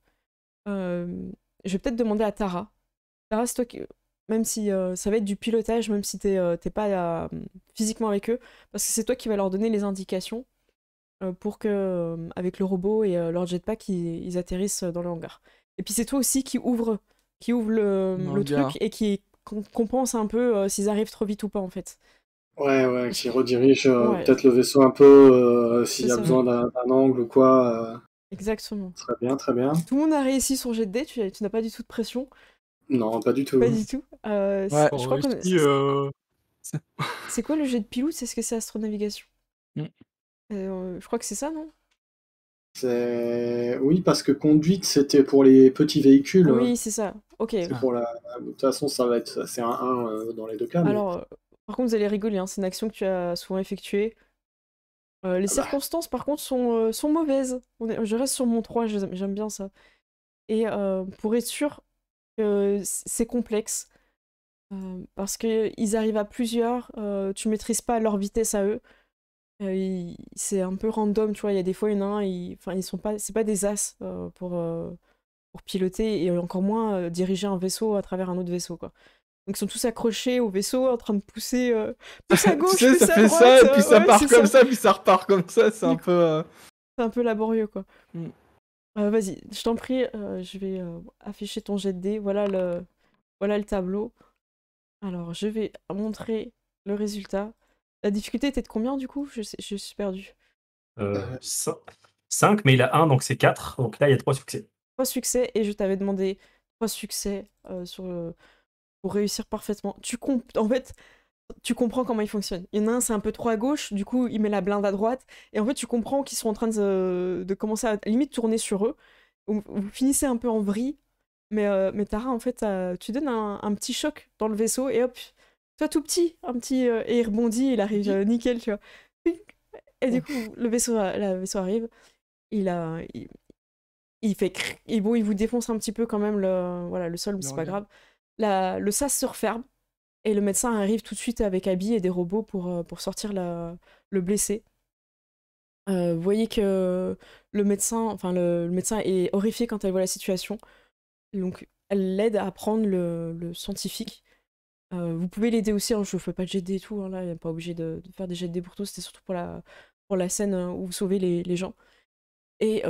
[SPEAKER 1] je vais peut-être demander à Tara. Tara, c'est toi qui... Même si ça va être du pilotage, même si t'es pas physiquement avec eux, parce que c'est toi qui vas leur donner les indications pour que, avec le robot et leur jetpack, ils atterrissent dans le hangar. Et puis c'est toi aussi qui ouvre
[SPEAKER 4] Dans
[SPEAKER 1] le
[SPEAKER 4] le
[SPEAKER 1] truc
[SPEAKER 4] hangar.
[SPEAKER 1] et qui qu'on pense un peu s'ils arrivent trop vite ou pas en fait.
[SPEAKER 3] Ouais, qui redirige
[SPEAKER 1] Ouais,
[SPEAKER 3] peut-être le vaisseau un peu s'il
[SPEAKER 1] c'est
[SPEAKER 3] y a
[SPEAKER 1] ça,
[SPEAKER 3] besoin d'un angle ou quoi.
[SPEAKER 1] exactement.
[SPEAKER 3] Très bien, très bien.
[SPEAKER 1] Tout le monde a réussi son jet de dés, tu n'as pas du tout de pression,
[SPEAKER 3] Non, pas du tout.
[SPEAKER 1] pas du tout.
[SPEAKER 4] Ouais.
[SPEAKER 1] Je crois que c'est quoi le jet de pilou? C'est ce que c'est astronavigation?
[SPEAKER 4] Mm.
[SPEAKER 1] Je crois que c'est ça, non?
[SPEAKER 3] Oui, parce que conduite, c'était pour les petits véhicules.
[SPEAKER 1] Oui, c'est ça. Ok.
[SPEAKER 3] C'est pour la... De toute façon, c'est un 1 dans les deux cas. Mais...
[SPEAKER 1] Alors, par contre, vous allez rigoler, hein, c'est une action que tu as souvent effectuée. Les circonstances, par contre, sont mauvaises. Je reste sur mon 3, j'aime bien ça. Et pour être sûr que c'est complexe, parce qu'ils arrivent à plusieurs, tu maîtrises pas leur vitesse à eux. C'est un peu random, tu vois. Il y a des fois, il y en a un, ils sont pas, c'est pas des as pour piloter et encore moins diriger un vaisseau à travers un autre vaisseau, quoi. Donc ils sont tous accrochés au vaisseau en train de pousser à gauche,
[SPEAKER 4] Tu sais, ça
[SPEAKER 1] pousser à
[SPEAKER 4] fait
[SPEAKER 1] droite,
[SPEAKER 4] ça, et puis ça
[SPEAKER 1] ouais,
[SPEAKER 4] part
[SPEAKER 1] c'est
[SPEAKER 4] comme ça, puis ça repart comme ça, c'est un
[SPEAKER 1] Du coup,
[SPEAKER 4] peu...
[SPEAKER 1] c'est un peu laborieux, quoi.
[SPEAKER 4] Mm.
[SPEAKER 1] Vas-y, je t'en prie, je vais afficher ton jet de dés. Voilà le tableau. Alors, je vais montrer le résultat. La difficulté était de combien, du coup? Je suis perdue.
[SPEAKER 2] 5, mais il a 1, donc c'est 4. Donc là, il y a 3 succès.
[SPEAKER 1] 3 succès, et je t'avais demandé 3 succès pour réussir parfaitement. En fait, tu comprends comment il fonctionne. Il y en a un, c'est un peu trop à gauche, du coup, il met la blinde à droite, et en fait, tu comprends qu'ils sont en train de commencer à limite tourner sur eux. Vous finissez un peu en vrille, mais Tara, en fait, tu donnes un petit choc dans le vaisseau, et hop, toi tout petit, et il rebondit, il arrive nickel, tu vois. Et du coup, le vaisseau arrive, il a... il fait et bon, il vous défonce un petit peu quand même le sol, mais c'est pas grave. Le sas se referme et le médecin arrive tout de suite avec Abby et des robots pour sortir le blessé. Vous voyez que le médecin est horrifié quand elle voit la situation. Donc elle l'aide à prendre le scientifique. Vous pouvez l'aider aussi, hein, je ne fais pas de jet de dés et tout, hein, là, il n'est pas obligé de faire des jets de dés pour tout, c'était surtout pour la scène où vous sauvez les gens. Et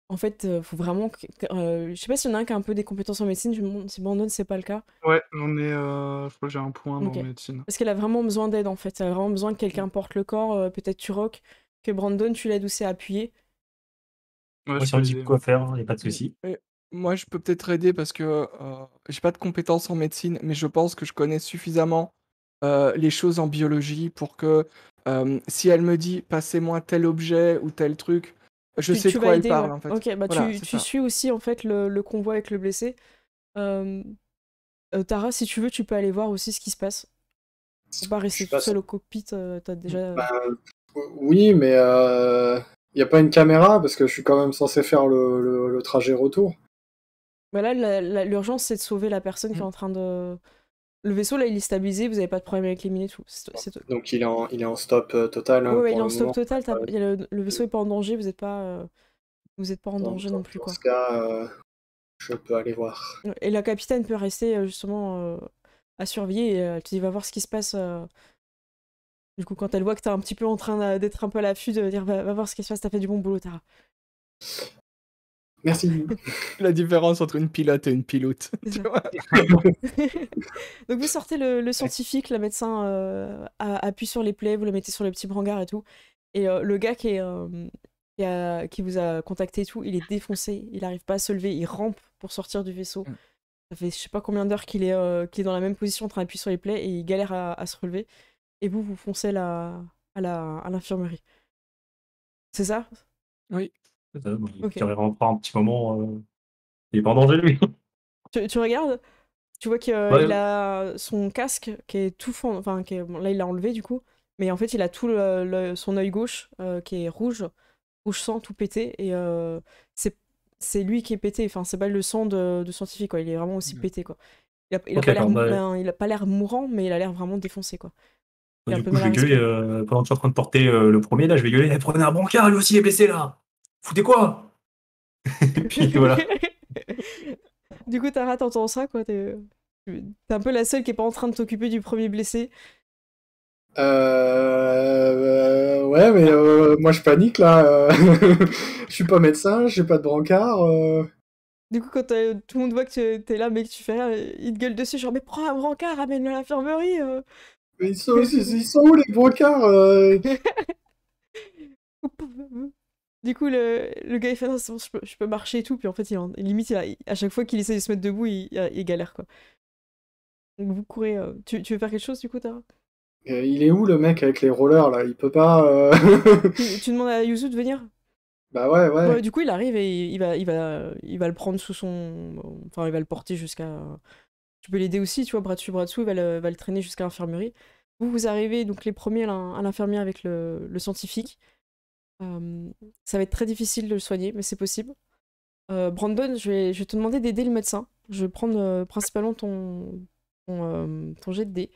[SPEAKER 1] en fait, faut vraiment. Je sais pas s'il y en a un qui a un peu des compétences en médecine, je me demande si Brandon, c'est pas le cas.
[SPEAKER 5] Ouais, j'en ai. Je crois que j'ai un point
[SPEAKER 1] Ok.
[SPEAKER 5] dans médecine.
[SPEAKER 1] Parce qu'elle a vraiment besoin d'aide en fait. Elle a vraiment besoin que quelqu'un porte le corps. Peut-être Turok, que Brandon, tu l'aides aussi à appuyer.
[SPEAKER 5] Ouais,
[SPEAKER 2] Moi,
[SPEAKER 5] je
[SPEAKER 2] si on
[SPEAKER 5] peux
[SPEAKER 2] me dit
[SPEAKER 5] aider.
[SPEAKER 2] quoi faire, il n'y a pas de souci.
[SPEAKER 4] Et moi, je peux peut-être aider parce que j'ai pas de compétences en médecine, mais je pense que je connais suffisamment les choses en biologie pour que si elle me dit passez-moi tel objet ou tel truc, je sais de
[SPEAKER 1] Tu vas
[SPEAKER 4] quoi elle
[SPEAKER 1] aider, ouais.
[SPEAKER 4] parle en fait.
[SPEAKER 1] Ok, bah
[SPEAKER 4] Voilà, c'est
[SPEAKER 1] tu
[SPEAKER 4] ça.
[SPEAKER 1] suis aussi en fait le convoi avec le blessé. Euh, Tara, si tu veux, tu peux aller voir aussi ce qui se passe. Faut pas
[SPEAKER 3] Je
[SPEAKER 1] rester
[SPEAKER 3] suis
[SPEAKER 1] toute
[SPEAKER 3] pas
[SPEAKER 1] seule au cockpit, t'as déjà.
[SPEAKER 3] Bah, oui, mais il n'y a pas une caméra parce que je suis quand même censé faire le trajet retour.
[SPEAKER 1] Bah là, l'urgence, c'est de sauver la personne qui est en train de. Le vaisseau, là, il est stabilisé, vous avez pas de problème avec les mines et tout.
[SPEAKER 3] Donc il est en stop total hein,
[SPEAKER 1] Ouais, il
[SPEAKER 3] pour
[SPEAKER 1] est
[SPEAKER 3] le
[SPEAKER 1] en stop
[SPEAKER 3] moment.
[SPEAKER 1] total, le vaisseau est pas en danger, vous êtes pas en danger non plus,
[SPEAKER 3] Dans
[SPEAKER 1] quoi.
[SPEAKER 3] ce cas, je peux aller voir.
[SPEAKER 1] Et la capitaine peut rester justement à surveiller et elle te dit va voir ce qui se passe. Du coup, quand elle voit que t'es un petit peu en train d'être un peu à l'affût, de dire va voir ce qui se passe, t'as fait du bon boulot, Tara.
[SPEAKER 3] Merci.
[SPEAKER 4] La différence entre une pilote et une pilote.
[SPEAKER 1] C'est
[SPEAKER 4] Tu
[SPEAKER 1] ça.
[SPEAKER 4] vois.
[SPEAKER 1] Donc vous sortez le scientifique, le médecin appuie sur les plaies, vous le mettez sur le petit brancard et tout. Et le gars qui vous a contacté et tout, il est défoncé, il arrive pas à se lever, il rampe pour sortir du vaisseau. Ça fait je sais pas combien d'heures qu'il est dans la même position en train d'appuyer sur les plaies et il galère à se relever. Et vous foncez à l'infirmerie. C'est ça?
[SPEAKER 4] Oui.
[SPEAKER 1] Ok.
[SPEAKER 2] Qui rentre un petit moment. Il est pas en danger, lui.
[SPEAKER 1] Tu regardes, tu vois qu'il
[SPEAKER 2] Ouais.
[SPEAKER 1] a son casque qui est tout enfin bon, là il l'a enlevé du coup, mais en fait il a tout son œil gauche qui est rouge sang, tout pété, et c'est lui qui est pété, enfin c'est pas le sang de scientifique quoi, il est vraiment aussi pété quoi. Il a
[SPEAKER 2] Ok,
[SPEAKER 1] pas l'air
[SPEAKER 2] d'accord,
[SPEAKER 1] il a pas l'air mourant, mais il a l'air vraiment défoncé quoi. Il a un
[SPEAKER 2] Du
[SPEAKER 1] peu
[SPEAKER 2] coup,
[SPEAKER 1] mal
[SPEAKER 2] je
[SPEAKER 1] à
[SPEAKER 2] vais gueuler
[SPEAKER 1] respirer.
[SPEAKER 2] pendant que je suis en train de porter le premier, là, je vais gueuler «Eh, prenez un brancard, lui aussi il est blessé là! Foutez quoi?» Et puis voilà.
[SPEAKER 1] Du coup, Tara, t'entends ça, quoi. T'es un peu la seule qui est pas en train de t'occuper du premier blessé.
[SPEAKER 3] Ouais, mais moi je panique là. Je suis pas médecin, j'ai pas de brancard.
[SPEAKER 1] Du coup, quand tout le monde voit que t'es là, mais que tu fais rien, il te gueule dessus, genre, mais prends un brancard, ramène-le à l'infirmerie.
[SPEAKER 3] Mais ils sont où les brancards
[SPEAKER 1] Du coup, le gars, il fait, non, c'est bon, je peux marcher et tout. Puis en fait, limite, à chaque fois qu'il essaie de se mettre debout, il galère, quoi. Donc vous courez. Tu veux faire quelque chose, du coup, Tara?
[SPEAKER 3] Il est où le mec avec les rollers là? Il peut pas.
[SPEAKER 1] Tu demandes à Yuzu de venir?
[SPEAKER 3] Bah ouais, ouais.
[SPEAKER 1] Du coup, il arrive et il va le prendre sous son. Enfin, il va le porter jusqu'à. Tu peux l'aider aussi, tu vois, bras dessus, il va le traîner jusqu'à l'infirmerie. Vous arrivez, donc les premiers à l'infirmerie avec le scientifique. Ça va être très difficile de le soigner, mais c'est possible. Brandon, je vais te demander d'aider le médecin. Je vais prendre principalement ton jet de dés.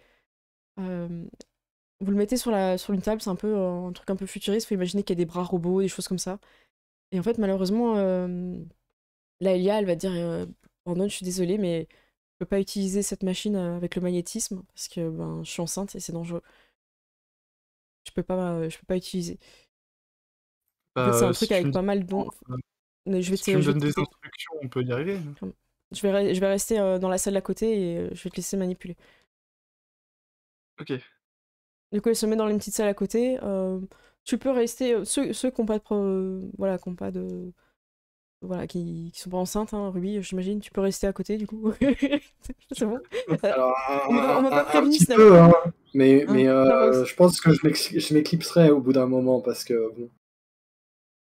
[SPEAKER 1] Vous le mettez sur une table, c'est un peu un truc un peu futuriste. Faut imaginer qu'il y a des bras robots, des choses comme ça. Et en fait, malheureusement, là, Elia, elle va dire Brandon, je suis désolée, mais je peux pas utiliser cette machine avec le magnétisme parce que ben, je suis enceinte et c'est dangereux. Je peux pas utiliser. En fait, c'est un truc avec pas mal d'ondes.
[SPEAKER 5] Si tu me donnes des instructions, on peut y arriver.
[SPEAKER 1] Je vais rester dans la salle d'à côté et je vais te laisser manipuler.
[SPEAKER 5] Ok.
[SPEAKER 1] Du coup, elle se met dans une petite salle à côté. Tu peux rester. Ceux qui n'ont pas de. Voilà, qui n'ont pas de. Voilà, qui sont pas enceintes, hein, Ruby, j'imagine. Tu peux rester à côté, du coup. C'est bon.
[SPEAKER 3] Alors,
[SPEAKER 1] On m'a pas prévenu,
[SPEAKER 3] petit
[SPEAKER 1] finalement.
[SPEAKER 3] peu, hein. Mais
[SPEAKER 1] Hein,
[SPEAKER 3] je pense que je m'éclipserai au bout d'un moment parce que. Bon.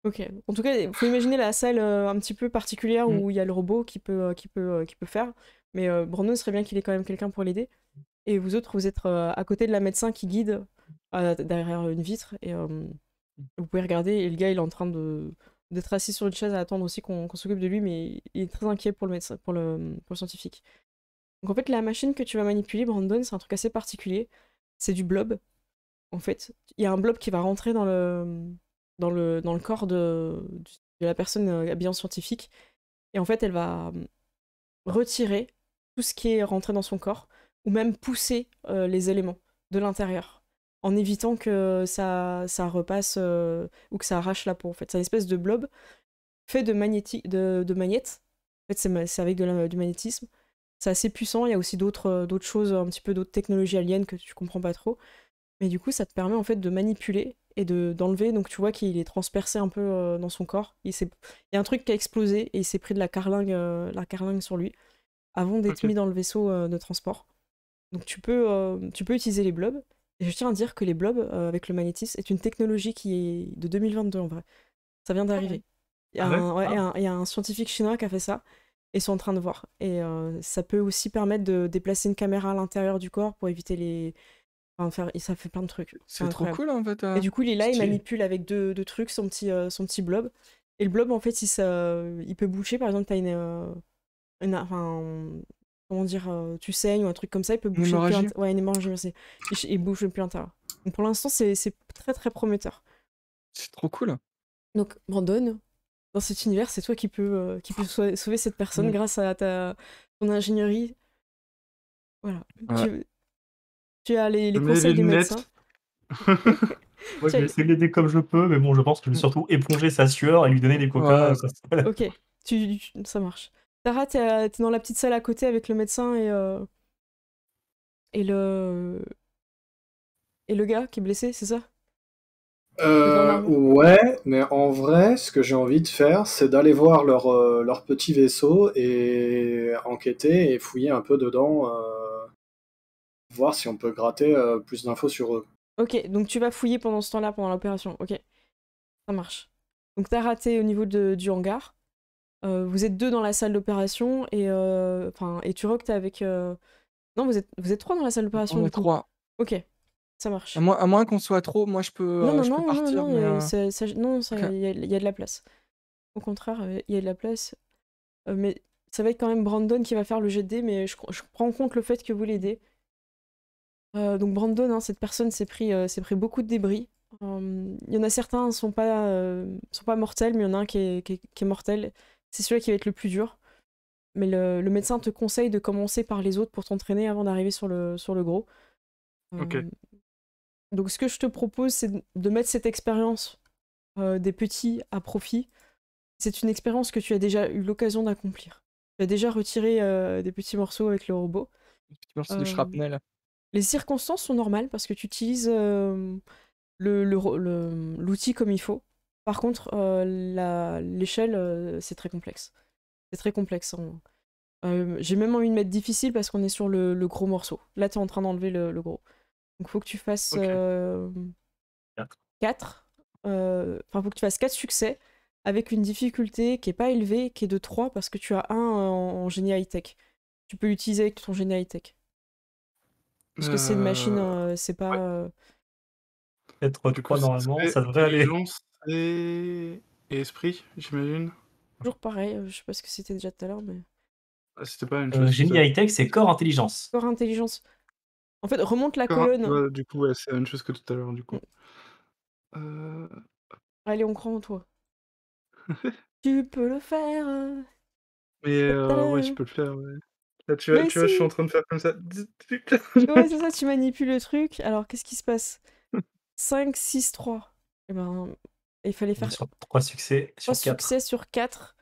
[SPEAKER 1] Ok. En tout cas, il faut imaginer la salle un petit peu particulière où il y a le robot qui peut faire. Mais Brandon serait bien qu'il ait quand même quelqu'un pour l'aider. Et vous autres, vous êtes à côté de la médecin qui guide derrière une vitre. Et vous pouvez regarder. Et le gars, il est en train d'être assis sur une chaise à attendre aussi qu'on s'occupe de lui. Mais il est très inquiet pour le médecin, pour le scientifique. Donc en fait, la machine que tu vas manipuler, Brandon, c'est un truc assez particulier. C'est du blob. En fait, il y a un blob qui va rentrer dans le corps de la personne habillée en scientifique. Et en fait, elle va retirer tout ce qui est rentré dans son corps, ou même pousser les éléments de l'intérieur, en évitant que ça repasse ou que ça arrache la peau. En fait, c'est une espèce de blob fait de magnettes. En fait, c'est avec du magnétisme. C'est assez puissant. Il y a aussi d'autres choses, un petit peu d'autres technologies aliens que tu comprends pas trop. Mais du coup, ça te permet en fait de manipuler et d'enlever. Donc tu vois qu'il est transpercé un peu dans son corps. Il y a un truc qui a explosé et il s'est pris de la carlingue sur lui avant d'être mis dans le vaisseau de transport. Donc tu peux utiliser les blobs. Et je tiens à dire que les blobs avec le magnétisme est une technologie qui est de 2022 en vrai. Ça vient d'arriver. Il y a un scientifique chinois qui a fait ça. Et ils sont en train de voir. Et ça peut aussi permettre de déplacer une caméra à l'intérieur du corps pour éviter les... Enfin, ça fait plein de trucs.
[SPEAKER 4] C'est trop cool en fait.
[SPEAKER 1] Et du coup, il est là, il manipule avec deux trucs son petit blob. Et le blob, en fait, il peut boucher. Par exemple, t'as comment dire, tu saignes ou un truc comme ça, il peut boucher une hémorragie, merci. Il bouge le plus intérieur. Donc pour l'instant, c'est très très prometteur.
[SPEAKER 4] C'est trop cool.
[SPEAKER 1] Donc Brandon, dans cet univers, c'est toi qui peux sauver cette personne grâce à ton ingénierie. Voilà.
[SPEAKER 5] Ouais.
[SPEAKER 1] Tu as les conseils du médecin.
[SPEAKER 2] Moi, je vais essayer de l'aider comme je peux, mais bon, je pense que je vais surtout éponger sa sueur et lui donner des coca.
[SPEAKER 1] Ok, ça marche. Tara, t'es dans la petite salle à côté avec le médecin et le gars qui est blessé, c'est ça?
[SPEAKER 3] Ouais, mais en vrai, ce que j'ai envie de faire, c'est d'aller voir leur petit vaisseau et enquêter et fouiller un peu dedans, voir si on peut gratter plus d'infos sur eux.
[SPEAKER 1] Ok, donc tu vas fouiller pendant ce temps-là, pendant l'opération. Ok, ça marche. Donc t'as raté au niveau du hangar. Vous êtes 2 dans la salle d'opération et Turok, t'es avec... Non, vous êtes 3 dans la salle d'opération.
[SPEAKER 4] On est 3.
[SPEAKER 1] Ok, ça marche.
[SPEAKER 4] À moins qu'on soit trop, moi je peux partir.
[SPEAKER 1] Non, il y a de la place. Au contraire, il y a de la place. Mais ça va être quand même Brandon qui va faire le jet de dés, mais je prends en compte le fait que vous l'aidez. Donc Brandon, hein, cette personne s'est pris beaucoup de débris. Il y en a certains sont pas mortels, mais il y en a un qui est mortel. C'est celui qui va être le plus dur. Mais le médecin te conseille de commencer par les autres pour t'entraîner avant d'arriver sur le gros.
[SPEAKER 5] Ok.
[SPEAKER 1] Donc ce que je te propose, c'est de mettre cette expérience des petits à profit. C'est une expérience que tu as déjà eu l'occasion d'accomplir. Tu as déjà retiré des petits morceaux avec le robot.
[SPEAKER 4] Des petits morceaux de
[SPEAKER 1] Euh,
[SPEAKER 4] shrapnel.
[SPEAKER 1] les circonstances sont normales parce que tu utilises l'outil comme il faut. Par contre, l'échelle, c'est très complexe. C'est très complexe. J'ai même envie de mettre difficile parce qu'on est sur le gros morceau. Là, tu es en train d'enlever le gros. Donc, il faut que tu fasses
[SPEAKER 5] Ok.
[SPEAKER 1] 4. Enfin, faut que tu fasses 4 succès avec une difficulté qui est pas élevée, qui est de 3 parce que tu as un en génie high-tech. Tu peux l'utiliser avec ton génie high-tech. Parce que c'est une machine, c'est pas.
[SPEAKER 5] Ouais.
[SPEAKER 2] Peut-être
[SPEAKER 5] Du coup,
[SPEAKER 2] 3
[SPEAKER 5] ce
[SPEAKER 2] normalement,
[SPEAKER 5] serait
[SPEAKER 2] ça devrait aller.
[SPEAKER 5] lance et esprit, j'imagine.
[SPEAKER 1] Toujours pareil, je sais pas ce que c'était déjà tout à l'heure, mais.
[SPEAKER 5] Ah, c'était pas une chose.
[SPEAKER 2] Génie high-tech, c'est corps intelligence.
[SPEAKER 1] Corps intelligence. En fait, remonte la
[SPEAKER 5] Encore un-
[SPEAKER 1] colonne.
[SPEAKER 5] ouais, du coup, ouais, c'est la même chose que tout à l'heure, du coup.
[SPEAKER 1] Allez, on croit en toi. Tu peux le faire.
[SPEAKER 5] Mais ouais, je
[SPEAKER 1] Tadam.
[SPEAKER 5] peux le faire, ouais. Là,
[SPEAKER 1] Mais
[SPEAKER 5] tu vois, je suis en
[SPEAKER 1] si.
[SPEAKER 5] train de faire comme ça.
[SPEAKER 1] Ouais, c'est ça, tu manipules le truc. Alors, qu'est-ce qui se passe? 5, 6, 3. Eh ben, il fallait
[SPEAKER 2] On est
[SPEAKER 1] faire
[SPEAKER 2] sur 3 succès
[SPEAKER 1] 3
[SPEAKER 2] sur 4.
[SPEAKER 1] succès sur 4.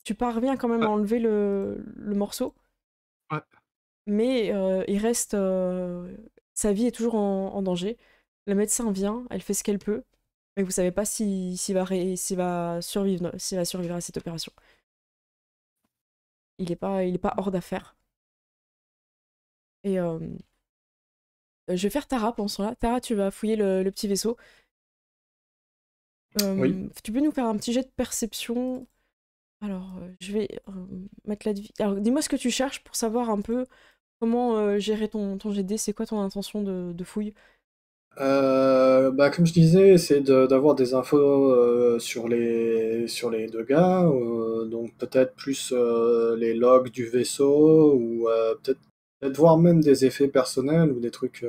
[SPEAKER 1] Tu parviens quand même à
[SPEAKER 5] Ouais.
[SPEAKER 1] enlever le morceau,
[SPEAKER 5] Ouais.
[SPEAKER 1] mais il reste. Sa vie est toujours en danger. Le médecin vient, elle fait ce qu'elle peut, mais vous savez pas s'il va survivre, à cette opération. Il est pas hors d'affaire. Et je vais faire Tara pendant ce temps-là. Tara, tu vas fouiller le petit vaisseau.
[SPEAKER 3] Oui.
[SPEAKER 1] Tu peux nous faire un petit jet de perception. Alors, je vais mettre la... Alors, dis-moi ce que tu cherches pour savoir un peu comment gérer ton jet de dés. C'est quoi ton intention de fouille?
[SPEAKER 3] Bah, comme je disais, c'est d'avoir des infos sur les deux gars, donc peut-être plus les logs du vaisseau, ou peut-être voir même des effets personnels ou des trucs.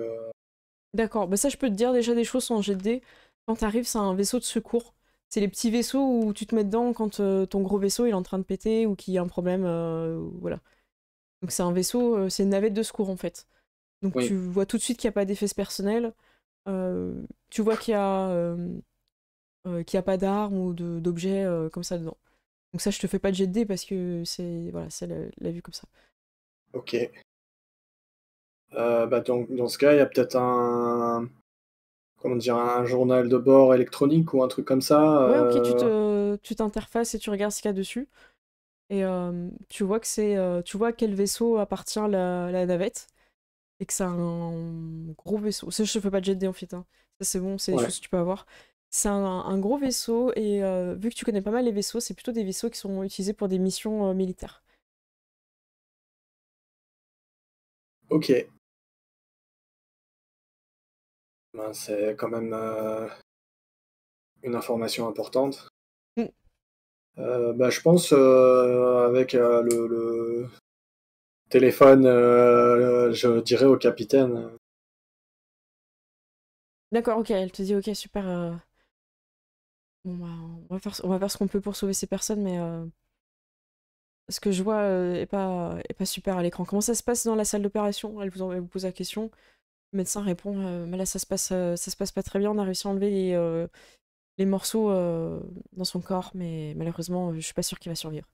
[SPEAKER 1] D'accord, bah ça je peux te dire déjà des choses en jet de dés. Quand t'arrives, c'est un vaisseau de secours. C'est les petits vaisseaux où tu te mets dedans quand ton gros vaisseau il est en train de péter ou qu'il y a un problème. Voilà. Donc c'est un vaisseau, c'est une navette de secours en fait. Donc tu
[SPEAKER 3] Oui,
[SPEAKER 1] vois tout de suite qu'il n'y a pas d'effets personnels. Tu vois qu'il y a pas d'armes ou d'objets comme ça dedans. Donc ça, je te fais pas de jet de dés parce que c'est voilà, c'est la vue comme ça.
[SPEAKER 3] ok. Bah, donc, dans ce cas, il y a peut-être comment dire, un journal de bord électronique ou un truc comme ça.
[SPEAKER 1] Ouais, ok, tu t'interfaces et tu regardes ce qu'il y a dessus. Et tu vois que tu vois à quel vaisseau appartient la navette. Et que c'est un gros vaisseau. Ça, je te fais pas de jet de dés en fait, hein. Ça, c'est bon, c'est des
[SPEAKER 3] Ouais,
[SPEAKER 1] choses que tu peux avoir. C'est un gros vaisseau et vu que tu connais pas mal les vaisseaux, c'est plutôt des vaisseaux qui sont utilisés pour des missions militaires.
[SPEAKER 3] ok. Ben, c'est quand même une information importante.
[SPEAKER 1] Mm.
[SPEAKER 3] Bah, je pense avec le téléphone, je dirais au capitaine.
[SPEAKER 1] D'accord, ok, elle te dit ok, super. Bon, bah, on va faire ce qu'on peut pour sauver ces personnes, mais ce que je vois est pas super à l'écran. Comment ça se passe dans la salle d'opération? Elle vous pose la question. Le médecin répond mais là, ça se passe pas très bien. On a réussi à enlever les morceaux dans son corps, mais malheureusement, je suis pas sûre qu'il va survivre.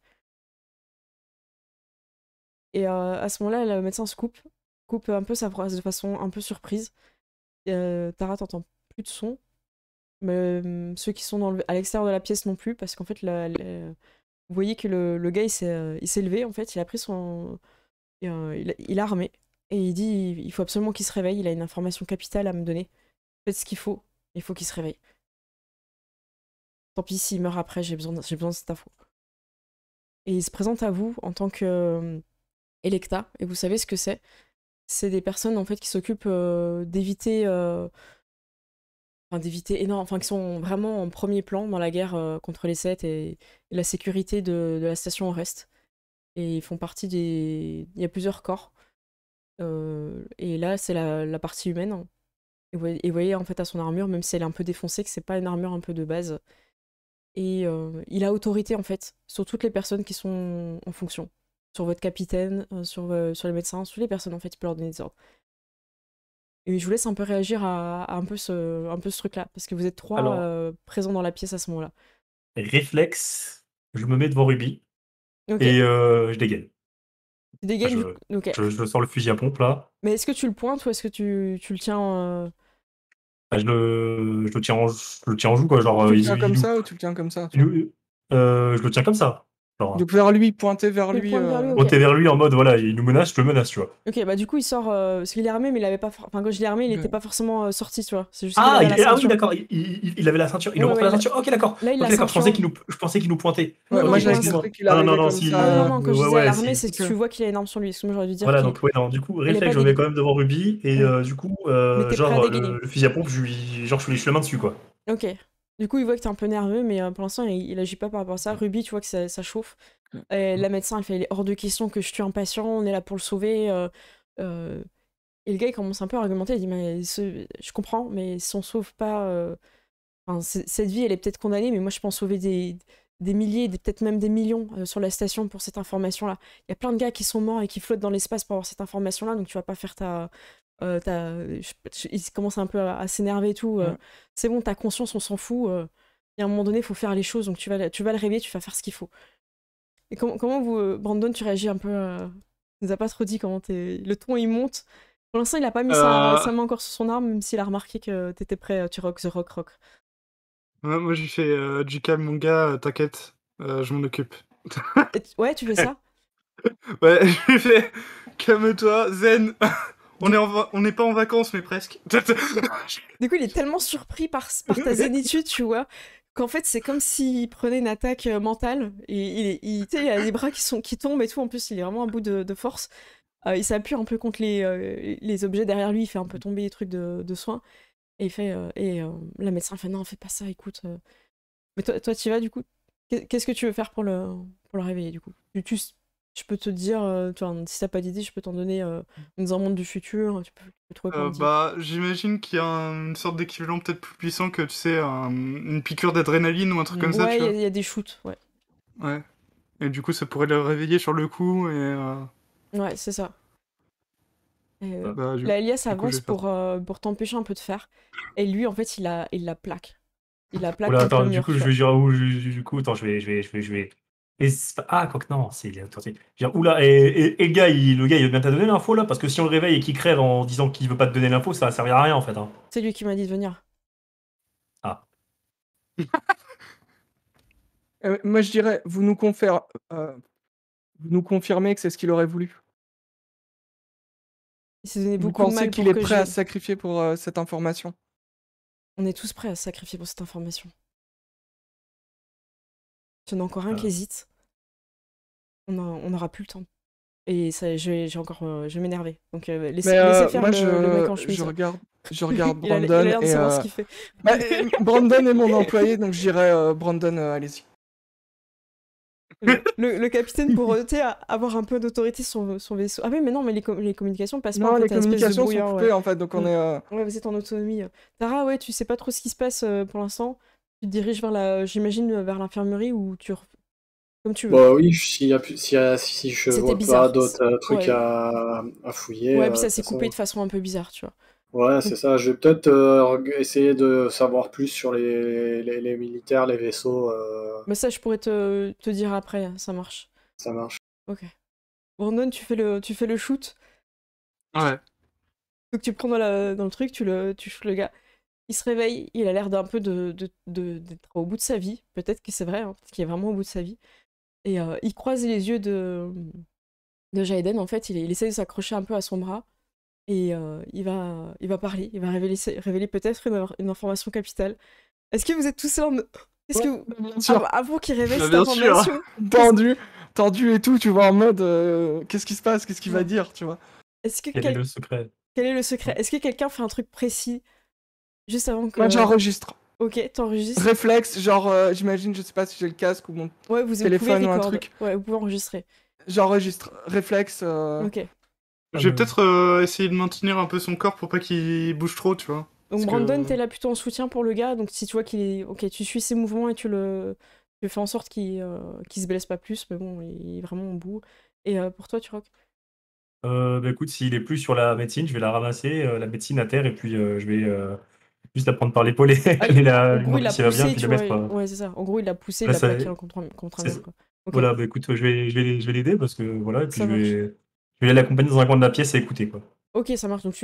[SPEAKER 1] Et à ce moment-là, le médecin se coupe un peu sa phrase de façon un peu surprise. Tara, t'entends plus de son, mais ceux qui sont à l'extérieur de la pièce non plus, parce qu'en fait, vous voyez que le gars, il s'est levé, en fait, il a pris son... il a armé, et il dit, il faut absolument qu'il se réveille, il a une information capitale à me donner. Faites ce qu'il faut, il faut qu'il se réveille. Tant pis s'il meurt après, j'ai besoin de cette info. Et il se présente à vous en tant que Electa, et vous savez ce que c'est. C'est des personnes en fait qui s'occupent d'éviter, enfin qui sont vraiment en premier plan dans la guerre contre les Seth et la sécurité de la station en reste. Et ils font partie des, il y a plusieurs corps. Et là c'est la partie humaine, hein. Et vous voyez en fait à son armure, même si elle est un peu défoncée, que c'est pas une armure un peu de base. Et il a autorité en fait sur toutes les personnes qui sont en fonction, sur votre capitaine, sur les médecins, sur les personnes en fait, il peut leur donner des ordres. Et je vous laisse un peu réagir à un peu ce truc-là, parce que vous êtes trois
[SPEAKER 2] Alors,
[SPEAKER 1] présents dans la pièce à ce moment-là.
[SPEAKER 2] réflexe, je me mets devant Ruby.
[SPEAKER 1] Ok.
[SPEAKER 2] et je dégaine.
[SPEAKER 1] Tu dégaines
[SPEAKER 2] Je,
[SPEAKER 1] Ok.
[SPEAKER 2] je sors le fusil à pompe là.
[SPEAKER 1] Mais est-ce que tu le pointes ou est-ce que tu le tiens
[SPEAKER 2] Bah, je le tiens en joue, quoi. Genre,
[SPEAKER 4] Tu le tiens comme ça ou tu le tiens comme ça, toi?
[SPEAKER 2] je le tiens comme ça. Genre,
[SPEAKER 4] Donc vers lui, pointer vers
[SPEAKER 1] Tu le
[SPEAKER 4] lui.
[SPEAKER 1] pointes vers lui, ok.
[SPEAKER 2] pointer vers lui en mode, voilà, il nous menace, je le menace, tu vois.
[SPEAKER 1] Ok, bah du coup il sort parce qu'il est armé, mais il avait pas. Enfin, quand je l'ai armé, il
[SPEAKER 4] Ouais.
[SPEAKER 1] était pas forcément sorti, tu vois. C'est juste qu'il
[SPEAKER 2] Ah,
[SPEAKER 1] avait la
[SPEAKER 2] oui,
[SPEAKER 1] ceinture.
[SPEAKER 2] d'accord, il avait la ceinture, il
[SPEAKER 1] Ouais,
[SPEAKER 2] nous montrait
[SPEAKER 1] ouais,
[SPEAKER 2] la ceinture. Ok, d'accord.
[SPEAKER 1] Là, il
[SPEAKER 2] Ok,
[SPEAKER 1] a
[SPEAKER 2] d'accord,
[SPEAKER 1] ceinture.
[SPEAKER 2] je pensais qu'il nous pointait.
[SPEAKER 4] Ouais,
[SPEAKER 1] Non,
[SPEAKER 4] moi
[SPEAKER 1] non,
[SPEAKER 4] j'avais
[SPEAKER 1] pour l'instant.
[SPEAKER 4] compris qu'il
[SPEAKER 2] Non,
[SPEAKER 4] arrivait
[SPEAKER 2] non,
[SPEAKER 4] comme
[SPEAKER 2] si.
[SPEAKER 4] ça.
[SPEAKER 1] Non, quand je
[SPEAKER 2] Ouais,
[SPEAKER 1] disais
[SPEAKER 2] ouais,
[SPEAKER 1] l'armée,
[SPEAKER 2] si.
[SPEAKER 1] c'est que tu vois qu'il a une arme sur lui. Excuse-moi, j'aurais dû dire
[SPEAKER 2] Voilà,
[SPEAKER 1] qu'il.
[SPEAKER 2] donc, ouais, non, du coup,
[SPEAKER 1] Elle est pas
[SPEAKER 2] réflexe, je me mets
[SPEAKER 1] dégainé.
[SPEAKER 2] quand même devant Ruby, et
[SPEAKER 1] Ouais.
[SPEAKER 2] du coup,
[SPEAKER 1] Mais t'es prêt à
[SPEAKER 2] genre,
[SPEAKER 1] dégainer.
[SPEAKER 2] le fusil à pompe, genre, je suis la main dessus, quoi.
[SPEAKER 1] Ok. Du coup, il voit que t'es un peu nerveux, mais pour l'instant, il agit pas par rapport à ça. Ruby, tu vois que ça chauffe. Et la médecin, elle fait il est hors de question que je tue un patient, on est là pour le sauver. Et le gars, il commence un peu à argumenter. Il dit mais je comprends, mais si on sauve pas. Enfin, cette vie, elle est peut-être condamnée, mais moi, je peux en sauver des milliers, peut-être même des millions sur la station pour cette information-là. Il y a plein de gars qui sont morts et qui flottent dans l'espace pour avoir cette information-là, donc tu vas pas faire il commence un peu à s'énerver et tout. C'est bon, ta conscience, on s'en fout. Et à un moment donné, il faut faire les choses, donc tu vas le réveiller, tu vas faire ce qu'il faut. Et comment vous, Brandon, tu réagis un peu il nous a pas trop dit comment t'es. Le ton, il monte. Pour l'instant, il a pas mis sa main encore sur son arme, même s'il a remarqué que t'étais prêt, tu rock the rock.
[SPEAKER 5] Ouais, moi j'ai fait du calme, mon gars, t'inquiète, je m'en occupe.
[SPEAKER 1] Ouais, tu fais ça.
[SPEAKER 5] Ouais, je lui fais calme-toi, zen. On n'est pas en vacances, mais presque.
[SPEAKER 1] Du coup, il est tellement surpris par ta zénitude, tu vois, qu'en fait, c'est comme s'il prenait une attaque mentale. Et tu sais, il a les bras qui tombent et tout. En plus, il est vraiment à bout de force. Il s'appuie un peu contre les objets derrière lui. Il fait un peu tomber les trucs de soins. Et il fait. La médecin fait non, fais pas ça, écoute. Mais toi, tu y vas, du coup. Qu'est-ce que tu veux faire pour le réveiller, du coup je peux te dire, si t'as pas d'idée, je peux t'en donner dans un monde du futur. Tu peux trouver plein d'idées.
[SPEAKER 5] Bah, j'imagine qu'il y a une sorte d'équivalent peut-être plus puissant que, tu sais, une piqûre d'adrénaline ou un truc comme ça, tu vois.
[SPEAKER 1] Ouais, il y a des shoots, ouais.
[SPEAKER 5] Ouais. Et du coup, ça pourrait le réveiller sur le coup, et...
[SPEAKER 1] Ouais, c'est ça. Et,
[SPEAKER 5] Bah,
[SPEAKER 1] là, Elias
[SPEAKER 5] du coup, je
[SPEAKER 1] avance
[SPEAKER 5] vais faire
[SPEAKER 1] pour t'empêcher un peu de faire. Et lui, en fait, il la plaque. Il la plaque
[SPEAKER 2] Oula,
[SPEAKER 1] contre
[SPEAKER 2] attends,
[SPEAKER 1] le
[SPEAKER 2] du
[SPEAKER 1] mur,
[SPEAKER 2] coup,
[SPEAKER 1] tu
[SPEAKER 2] je
[SPEAKER 1] vois.
[SPEAKER 2] vais dire où, du coup, attends, je vais. Ah, quoi que non, c'est il est sorti. Je vais dire, oula, et le gars, il veut bien te donner l'info là, parce que si on le réveille et qu'il crève en disant qu'il veut pas te donner l'info, ça va servir à rien en fait. Hein.
[SPEAKER 1] C'est lui qui m'a dit de venir.
[SPEAKER 2] Ah.
[SPEAKER 4] Moi je dirais, vous nous confirmez que c'est ce qu'il aurait voulu.
[SPEAKER 1] Il s'est donné
[SPEAKER 4] Vous
[SPEAKER 1] beaucoup de
[SPEAKER 4] pensez
[SPEAKER 1] mal
[SPEAKER 4] qu'il
[SPEAKER 1] pour
[SPEAKER 4] est
[SPEAKER 1] que
[SPEAKER 4] prêt à se sacrifier pour cette information?
[SPEAKER 1] On est tous prêts à se sacrifier pour cette information. Il y en a encore un qui hésite. On n'aura plus le temps. Et ça, je vais m'énerver. Donc laissez faire
[SPEAKER 4] moi
[SPEAKER 1] le mec en chemise.
[SPEAKER 4] je regarde
[SPEAKER 1] Il a
[SPEAKER 4] Brandon
[SPEAKER 1] l'air de
[SPEAKER 4] et
[SPEAKER 1] savoir ce qu'il fait.
[SPEAKER 4] Brandon est mon employé, donc je dirais Brandon, allez-y.
[SPEAKER 1] Le capitaine pour avoir un peu d'autorité sur son vaisseau. Ah oui, mais non, mais les communications passent pas.
[SPEAKER 4] Non,
[SPEAKER 1] En fait,
[SPEAKER 4] les
[SPEAKER 1] t'as une espèce de
[SPEAKER 4] communications sont
[SPEAKER 1] brouillard,
[SPEAKER 4] coupées
[SPEAKER 1] ouais.
[SPEAKER 4] en fait, donc on est.
[SPEAKER 1] Ouais, vous êtes en autonomie. Tara, ouais, tu sais pas trop ce qui se passe pour l'instant. Tu te diriges j'imagine, vers l'infirmerie ou comme tu veux.
[SPEAKER 3] Bah oui, si je
[SPEAKER 1] C'était
[SPEAKER 3] vois
[SPEAKER 1] bizarre.
[SPEAKER 3] pas d'autres trucs
[SPEAKER 1] Ouais.
[SPEAKER 3] à fouiller.
[SPEAKER 1] Ouais, puis
[SPEAKER 3] de
[SPEAKER 1] ça
[SPEAKER 3] toute
[SPEAKER 1] s'est
[SPEAKER 3] façon.
[SPEAKER 1] coupé de façon un peu bizarre, tu vois.
[SPEAKER 3] Ouais, c'est ça. Je vais peut-être essayer de savoir plus sur les militaires, les vaisseaux.
[SPEAKER 1] Mais ça, je pourrais te dire après, ça marche.
[SPEAKER 3] Ça marche.
[SPEAKER 1] Ok. Brandon, tu fais le shoot.
[SPEAKER 5] Ouais.
[SPEAKER 1] Donc tu prends dans le truc, tu shootes le gars. Il se réveille, il a l'air d'un peu d'être au bout de sa vie. Peut-être que c'est vrai, hein, peut-être qu'il est vraiment au bout de sa vie. Et il croise les yeux de Jaeden, en fait. Il essaie de s'accrocher un peu à son bras. Et il va parler. Il va révéler peut-être une information capitale. Est-ce que vous êtes tous là Est-ce que
[SPEAKER 4] Bien sûr.
[SPEAKER 1] avant qu'il révèle cette
[SPEAKER 5] bien sûr.
[SPEAKER 1] information,
[SPEAKER 4] Tendu et tout, tu vois, en mode qu'est-ce qui se passe, qu'est-ce qu'il va dire, tu vois.
[SPEAKER 1] est-ce que
[SPEAKER 2] Quel est le secret?
[SPEAKER 1] quel est le secret? Est-ce que quelqu'un fait un truc précis juste avant que...
[SPEAKER 4] Moi j'enregistre.
[SPEAKER 1] Ok, t'enregistres.
[SPEAKER 4] Réflexe, genre j'imagine, je sais pas si j'ai le casque ou mon
[SPEAKER 1] Ouais, vous
[SPEAKER 4] téléphone
[SPEAKER 1] pouvez
[SPEAKER 4] ou un
[SPEAKER 1] record.
[SPEAKER 4] truc.
[SPEAKER 1] Ouais, vous pouvez enregistrer.
[SPEAKER 4] J'enregistre. Réflexe.
[SPEAKER 1] Ok.
[SPEAKER 5] Je vais peut-être essayer de maintenir un peu son corps pour pas qu'il bouge trop, tu vois.
[SPEAKER 1] Donc
[SPEAKER 5] Parce
[SPEAKER 1] Brandon,
[SPEAKER 5] que-
[SPEAKER 1] t'es là plutôt en soutien pour le gars, donc si tu vois qu'il est... Ok, tu suis ses mouvements et tu fais en sorte qu'il se blesse pas plus, mais bon, il est vraiment au bout. Et pour toi, tu rock?
[SPEAKER 2] Bah écoute, s'il est plus sur la médecine, je vais la ramasser, la médecine à terre, et puis je vais juste la prendre par l'épaule et
[SPEAKER 1] Ah,
[SPEAKER 2] lui
[SPEAKER 1] en gros,
[SPEAKER 2] demander
[SPEAKER 1] il l'a
[SPEAKER 2] si elle va bien,
[SPEAKER 1] poussé,
[SPEAKER 2] puis
[SPEAKER 1] tu
[SPEAKER 2] la
[SPEAKER 1] vois.
[SPEAKER 2] mettre.
[SPEAKER 1] Ouais, c'est ça. En gros, il l'a poussé, il
[SPEAKER 2] Là,
[SPEAKER 1] l'a
[SPEAKER 2] ça-
[SPEAKER 1] plaqué contre un
[SPEAKER 2] c'est-
[SPEAKER 1] mur, quoi. Ok,
[SPEAKER 2] Voilà, bah écoute, je vais l'aider parce que voilà, et puis
[SPEAKER 1] ça marche.
[SPEAKER 2] je vais l'accompagner dans un coin de la pièce et écouter, quoi.
[SPEAKER 1] Ok, ça marche. Donc,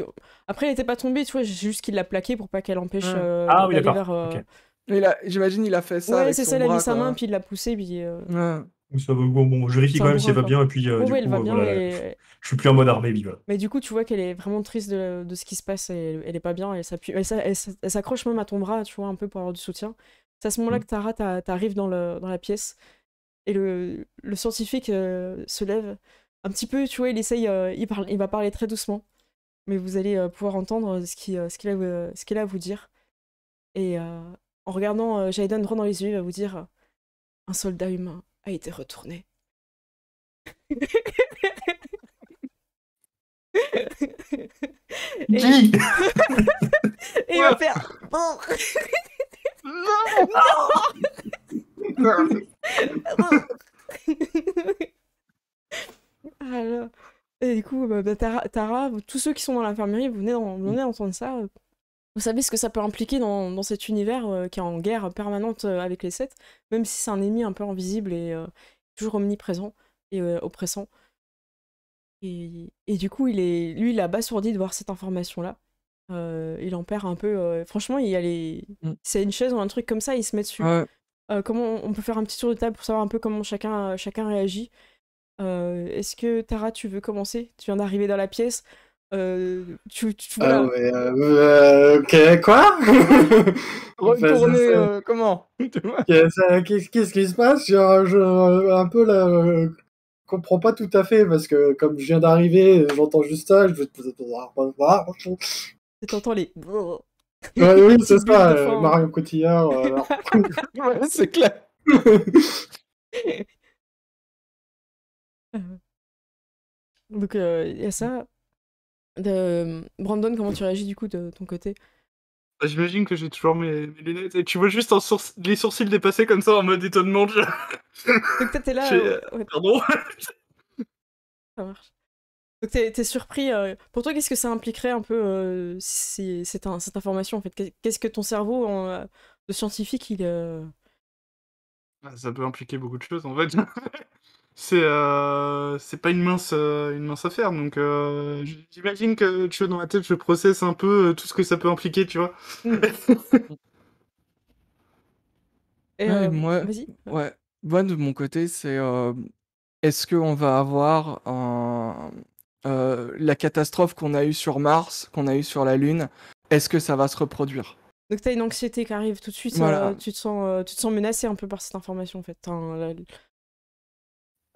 [SPEAKER 1] après, elle était pas tombée, tu vois, j'ai juste qu'il l'a plaqué pour pas qu'elle empêche
[SPEAKER 4] Ouais.
[SPEAKER 2] Ah oui,
[SPEAKER 1] d'aller
[SPEAKER 2] d'accord,
[SPEAKER 1] vers.
[SPEAKER 2] ok.
[SPEAKER 4] J'imagine il a fait ça
[SPEAKER 1] Ouais,
[SPEAKER 4] avec
[SPEAKER 1] c'est ça,
[SPEAKER 4] son
[SPEAKER 1] il a mis
[SPEAKER 4] bras,
[SPEAKER 1] sa main,
[SPEAKER 4] quoi.
[SPEAKER 1] puis il l'a poussé, puis.
[SPEAKER 4] Ouais.
[SPEAKER 2] Ça va, bon, je vérifie
[SPEAKER 1] C'est
[SPEAKER 2] quand
[SPEAKER 1] un
[SPEAKER 2] même si
[SPEAKER 1] bourrin,
[SPEAKER 2] elle va
[SPEAKER 1] quoi.
[SPEAKER 2] bien, et puis
[SPEAKER 1] Ouais,
[SPEAKER 2] du
[SPEAKER 1] ouais, elle
[SPEAKER 2] coup,
[SPEAKER 1] va bien,
[SPEAKER 2] voilà,
[SPEAKER 1] et.
[SPEAKER 2] je suis plus en mode armée vive.
[SPEAKER 1] Mais du coup, tu vois qu'elle est vraiment triste de ce qui se passe, elle est pas bien, elle s'accroche même à ton bras, tu vois, un peu pour avoir du soutien. C'est à ce moment-là que Tara, t'arrives dans la pièce, et le scientifique se lève un petit peu, tu vois, il essaye, il va parler très doucement, mais vous allez pouvoir entendre ce qu'il a à vous dire. Et en regardant Jaden droit dans les yeux, il va vous dire un soldat humain a été retourné. et,
[SPEAKER 2] Qui
[SPEAKER 1] et il va faire bon. Alors, et du coup, Tara, tous ceux qui sont dans l'infirmerie, vous venez d'entendre ça. Vous savez ce que ça peut impliquer dans cet univers qui est en guerre permanente avec les Sept, même si c'est un ennemi un peu invisible et toujours omniprésent et oppressant. Et du coup, lui, il est abasourdi de voir cette information-là. Il en perd un peu. Franchement, il y a c'est une chaise ou un truc comme ça, il se met dessus.
[SPEAKER 4] Ouais.
[SPEAKER 1] Comment on peut faire un petit tour de table pour savoir un peu comment chacun réagit. Est-ce que Tara, tu veux commencer? Tu viens d'arriver dans la pièce.
[SPEAKER 3] Ah
[SPEAKER 1] Voilà.
[SPEAKER 3] ouais, ok, quoi?
[SPEAKER 4] Retourner, comment? Tu vois?
[SPEAKER 3] Qu'est-ce qui se passe? Un peu là, comprends pas tout à fait parce que comme je viens d'arriver, j'entends juste ça.
[SPEAKER 1] T'entends les.
[SPEAKER 3] Ouais, oui, c'est
[SPEAKER 1] petites bulles
[SPEAKER 3] ça,
[SPEAKER 1] de fin.
[SPEAKER 3] Marion Cotillard.
[SPEAKER 4] Ouais, c'est clair.
[SPEAKER 1] Donc, il y a ça. Brandon, comment tu réagis du coup de ton côté?
[SPEAKER 5] Bah, j'imagine que j'ai toujours mes lunettes et tu vois juste les sourcils dépasser comme ça en mode étonnement.
[SPEAKER 1] Donc, t'es là. Ouais,
[SPEAKER 5] Pardon.
[SPEAKER 1] ça marche. Donc, t'es surpris. Pour toi, qu'est-ce que ça impliquerait un peu cette information en fait? Qu'est-ce que ton cerveau de scientifique,
[SPEAKER 5] Ah, ça peut impliquer beaucoup de choses en fait. C'est pas une mince affaire, donc j'imagine que tu vois dans ma tête je processe un peu tout ce que ça peut impliquer, tu vois.
[SPEAKER 1] Et,
[SPEAKER 4] Ouais, moi,
[SPEAKER 1] vas-y.
[SPEAKER 4] ouais. Moi, de mon côté, c'est est-ce qu'on va avoir la catastrophe qu'on a eue sur Mars, qu'on a eue sur la Lune, est-ce que ça va se reproduire?
[SPEAKER 1] Donc, t'as une anxiété qui arrive tout de suite.
[SPEAKER 4] Voilà.
[SPEAKER 1] Tu te sens menacé un peu par cette information en fait.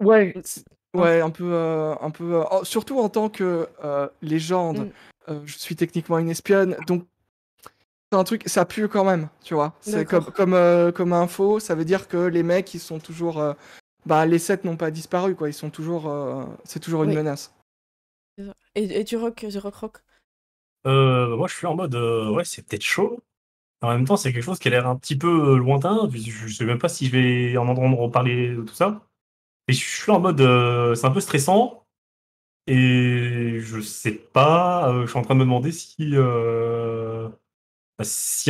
[SPEAKER 4] Ouais.
[SPEAKER 1] Un-
[SPEAKER 4] Ouais, un peu, surtout en tant que légende,
[SPEAKER 1] Mm.
[SPEAKER 4] je suis techniquement une espionne, donc c'est un truc, ça pue quand même, tu vois. C'est
[SPEAKER 1] D'accord.
[SPEAKER 4] comme info, ça veut dire que les mecs, ils sont toujours, les 7 n'ont pas disparu, quoi. Ils sont toujours, c'est toujours une
[SPEAKER 1] Oui.
[SPEAKER 4] menace.
[SPEAKER 1] Et tu rock.
[SPEAKER 2] Moi, je suis en mode, ouais, c'est peut-être chaud. En même temps, c'est quelque chose qui a l'air un petit peu lointain. Je sais même pas si je vais en entendre reparler de tout ça. Et je suis en mode, c'est un peu stressant. Et je sais pas, je suis en train de me demander si